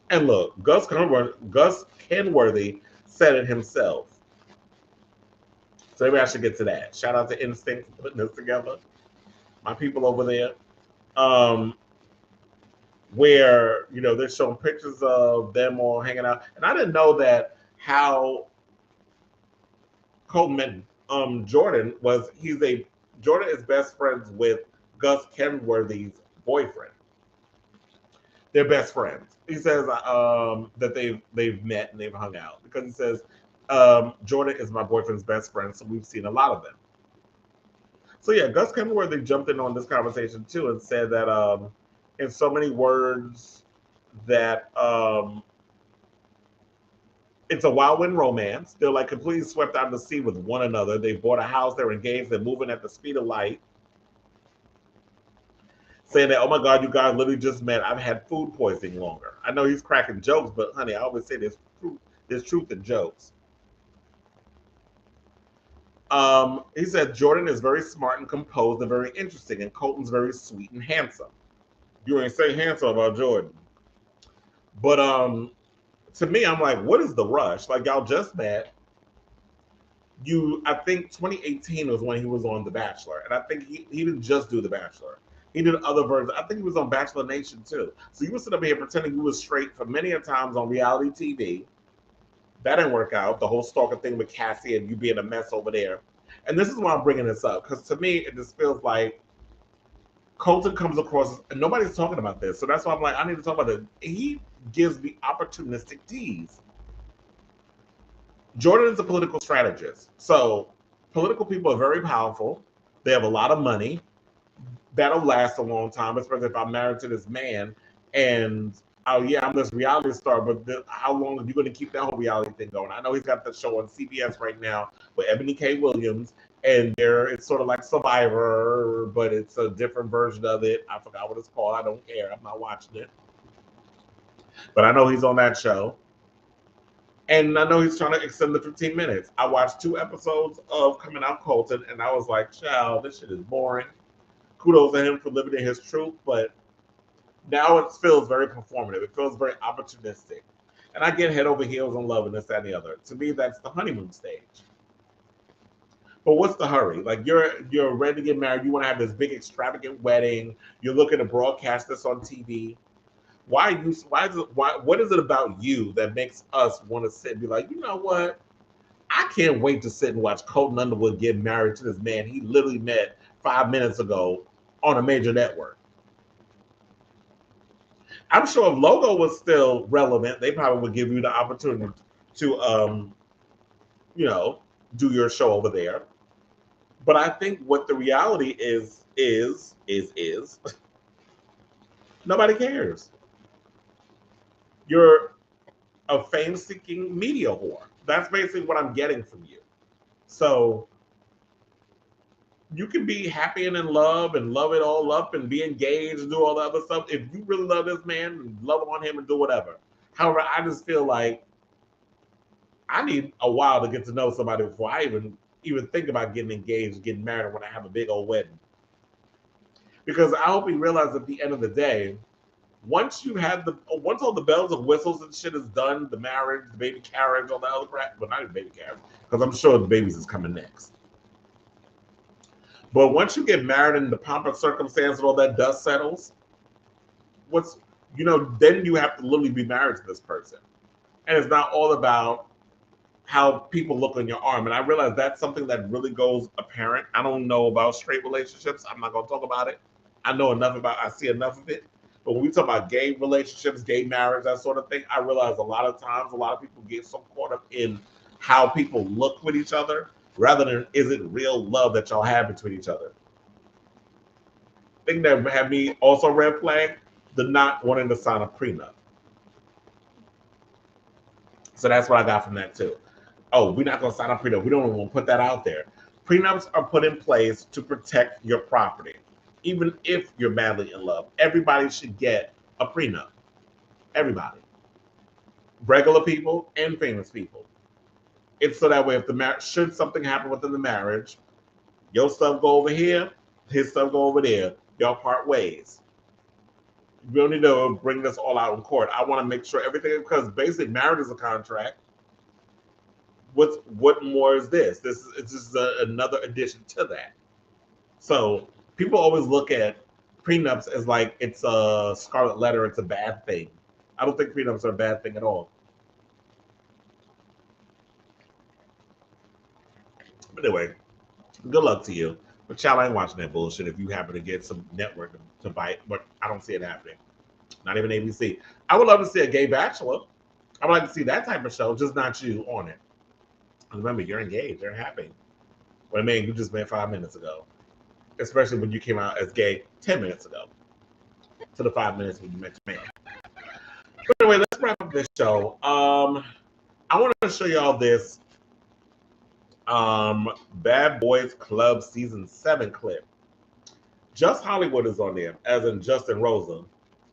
Speaker 3: and look, Gus Kenworthy said it himself. So maybe I should get to that. Shout out to Instinct for putting this together. My people over there. Where, you know, they're showing pictures of them all hanging out. And I didn't know that how Colton met Jordan was Jordan is best friends with Gus Kenworthy's boyfriend. They're best friends. He says that they've met and they've hung out because he says Jordan is my boyfriend's best friend, so we've seen a lot of them. So yeah, Gus Kenworthy jumped in on this conversation too and said that in so many words that it's a whirlwind romance. They're like completely swept out of the sea with one another. They bought a house, they're engaged, they're moving at the speed of light. Saying that, oh my God, you guys literally just met. I've had food poisoning longer. I know he's cracking jokes, but honey, I always say there's truth in jokes. He said Jordan is very smart and composed and very interesting, and Colton's very sweet and handsome. You ain't say handsome about Jordan. But to me, I'm like, what is the rush? Like, y'all just met. I think 2018 was when he was on The Bachelor, and I think he didn't just do The Bachelor. He did other versions. I think he was on Bachelor Nation too. So you were sitting up here pretending you was straight for many a times on reality TV. That didn't work out. The whole stalker thing with Cassie and you being a mess over there. And this is why I'm bringing this up, because to me, it just feels like Colton comes across, and nobody's talking about this. So that's why I'm like, I need to talk about it. He gives me opportunistic tease. Jordan is a political strategist. So political people are very powerful. They have a lot of money. That'll last a long time, especially if I'm married to this man. And oh yeah, I'm this reality star, but how long are you going to keep that whole reality thing going? I know he's got the show on CBS right now with Ebony K. Williams, and it's sort of like Survivor, but it's a different version of it. I forgot what it's called. I don't care. I'm not watching it. But I know he's on that show. And I know he's trying to extend the 15 minutes. I watched 2 episodes of Coming Out Colton, and I was like, child, this shit is boring. Kudos to him for living in his truth, but now it feels very performative. It feels very opportunistic. And I get head over heels in love and this, that, and the other. To me, that's the honeymoon stage. But what's the hurry? Like, you're ready to get married. You want to have this big extravagant wedding. You're looking to broadcast this on TV. What is it about you that makes us want to sit and be like, you know what? I can't wait to sit and watch Colton Underwood get married to this man he literally met 5 minutes ago on a major network. I'm sure if Logo was still relevant, they probably would give you the opportunity to, do your show over there. But I think what the reality is nobody cares. You're a fame-seeking media whore. That's basically what I'm getting from you. So you can be happy and in love and love it all up and be engaged and do all the other stuff. If you really love this man, love on him and do whatever. However, I just feel like I need a while to get to know somebody before I even think about getting engaged, getting married when I have a big old wedding. Because I hope you realize at the end of the day, once all the bells and whistles and shit is done, the marriage, the baby carriage, all that other crap, but not the baby carriage, because I'm sure the babies is coming next. But once you get married and the pomp and circumstance and all that dust settles, then you have to literally be married to this person. And it's not all about how people look on your arm. And I realize that's something that really goes apparent. I don't know about straight relationships. I'm not going to talk about it. I see enough of it. But when we talk about gay relationships, gay marriage, that sort of thing, I realize a lot of times, a lot of people get so caught up in how people look with each other rather than is it real love that y'all have between each other. Thing that had me also red flag, the not wanting to sign a prenup. So that's what I got from that too. Oh, we're not going to sign a prenup. We don't even want to put that out there. Prenups are put in place to protect your property. Even if you're madly in love, everybody should get a prenup. Everybody. Regular people and famous people. It's so that way if should something happen within the marriage, your stuff go over here, his stuff go over there. Y'all part ways. We don't need to bring this all out in court. I want to make sure everything, because basically marriage is a contract. What more is this? It's just another addition to that. So people always look at prenups as like it's a scarlet letter, it's a bad thing. I don't think prenups are a bad thing at all. But anyway, good luck to you. But y'all ain't watching that bullshit if you happen to get some network to bite, but I don't see it happening. Not even ABC. I would love to see a gay bachelor. I would like to see that type of show, just not you on it. Remember, you're engaged, you're happy. Well, man, you just met 5 minutes ago. Especially when you came out as gay 10 minutes ago. To the 5 minutes when you met your man. But anyway, let's wrap up this show. I want to show y'all this Bad Boys Club Season 7 clip. Just Hollywood is on there, as in Justin Rosa,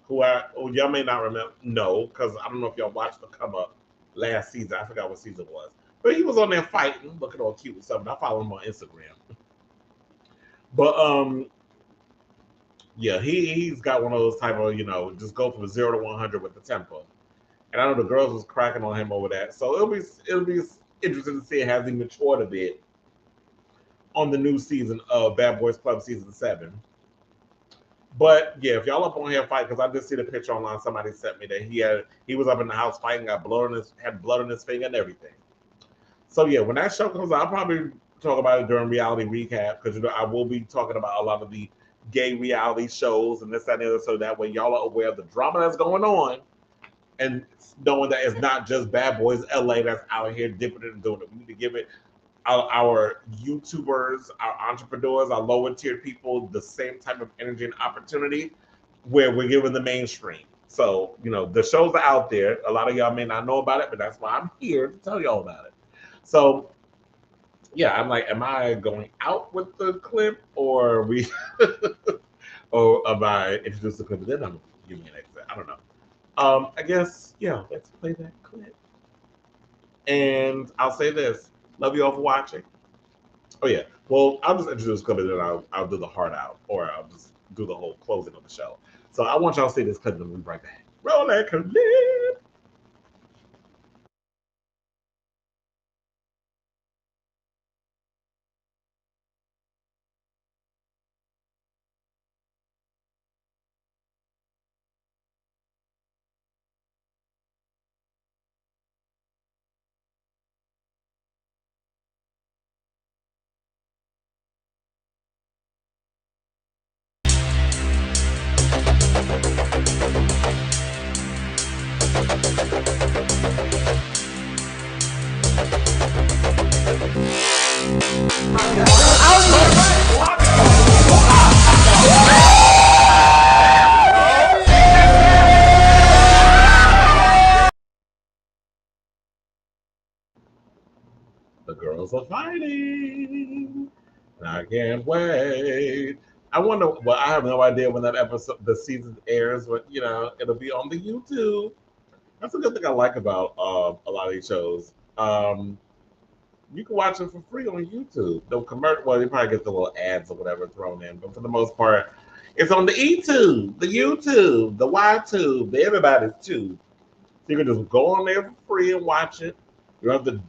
Speaker 3: who y'all may not know, because I don't know if y'all watched the come up last season. I forgot what season it was. But he was on there fighting, looking all cute and stuff. And I follow him on Instagram. But yeah, he's got one of those type of, just go from 0 to 100 with the tempo. And I know the girls was cracking on him over that. So it'll be interesting to see has he matured a bit on the new season of Bad Boys Club Season 7. But yeah, if y'all up on here fight, because I did see the picture online, somebody sent me that he was up in the house fighting, had blood on his finger and everything. So yeah, when that show comes out, I'll probably talk about it during reality recap because I will be talking about a lot of the gay reality shows and this, that, and the other, so that way y'all are aware of the drama that's going on and knowing that it's not just Bad Boys LA that's out here dipping it and doing it. We need to give it our YouTubers, our entrepreneurs, our lower tier people the same type of energy and opportunity where we're giving the mainstream. So, the shows are out there. A lot of y'all may not know about it, but that's why I'm here to tell y'all about it. So, yeah, I'm like, am I going out with the clip or we, or am I introduce the clip and then I'm giving an exit? I don't know. I guess, yeah, let's play that clip. And I'll say this. Love you all for watching. Oh, yeah. Well, I'll just introduce the clip and then I'll do the heart out or I'll just do the whole closing of the show. So I want y'all to see this clip and we'll be right back. Roll that clip. The girls are fighting. I can't wait. I wonder. Well, I have no idea when that episode, the season airs, but it'll be on the YouTube. That's a good thing I like about a lot of these shows. You can watch it for free on YouTube. They'll well, you probably get the little ads or whatever thrown in, but for the most part, it's on the E-Tube, the YouTube, the Y-Tube, the everybody's tube. So you can just go on there for free and watch it. You don't have to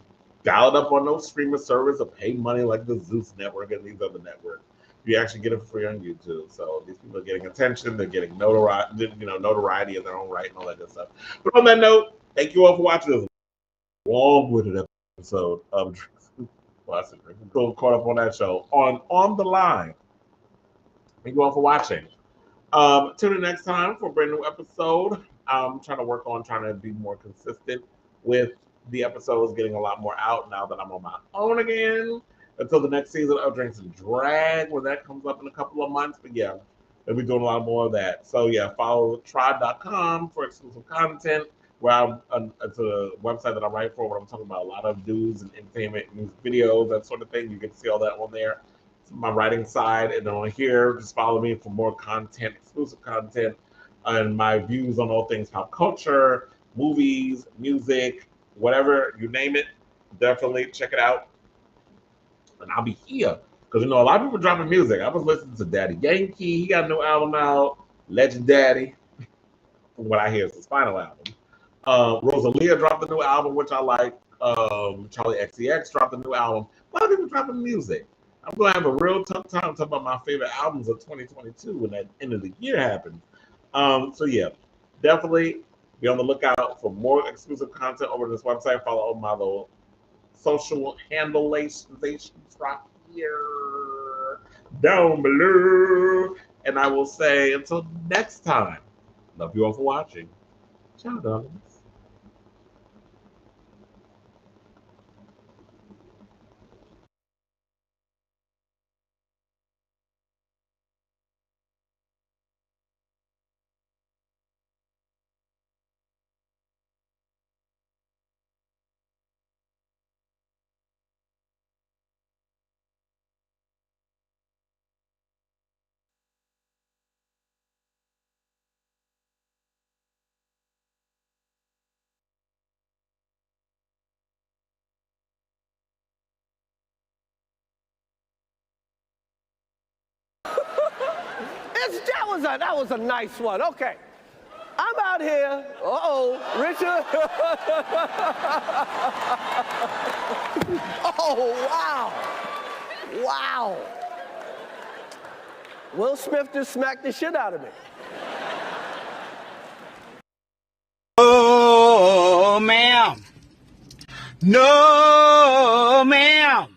Speaker 3: dial it up on no streaming service or pay money like the Zeus Network and these other networks. You actually get it for free on YouTube. So these people are getting attention. They're getting notoriety in their own right and all that good stuff. But on that note, thank you all for watching this long-winded episode of Go caught up on that show on the line. Thank you all for watching. Tune in next time for a brand new episode. I'm trying to be more consistent with the episodes, getting a lot more out now that I'm on my own again. Until the next season of Drinks and Drag, when that comes up in a couple of months. But yeah, we'll be doing a lot more of that. So yeah, follow tribe.com for exclusive content. Where it's a website that I write for, where I'm talking about a lot of news and entertainment, music videos, that sort of thing. You can see all that on there. It's my writing side, and then on here, just follow me for more content, exclusive content, and my views on all things pop culture, movies, music, whatever you name it. Definitely check it out. And I'll be here because a lot of people dropping music. I was listening to Daddy Yankee. He got a new album out, Legend Daddy. From what I hear, it's his final album. Rosalia dropped a new album, which I like. Charlie XCX dropped a new album. A lot of people dropping music. I'm going to have a real tough time talking about my favorite albums of 2022 when that end of the year happens. So yeah, definitely be on the lookout for more exclusive content over this website. Follow all my little social handles right here down below. And I will say until next time, love you all for watching. Ciao, darlings.
Speaker 1: That was a nice one. Okay. I'm out here. Richard. Oh, wow. Wow. Will Smith just smacked the shit out of me.
Speaker 10: No, ma'am. No, ma'am.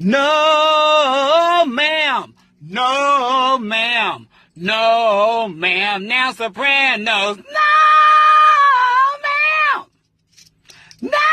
Speaker 10: No, ma'am. No, ma'am. No, ma'am. Now Sopranos. No, ma'am. No.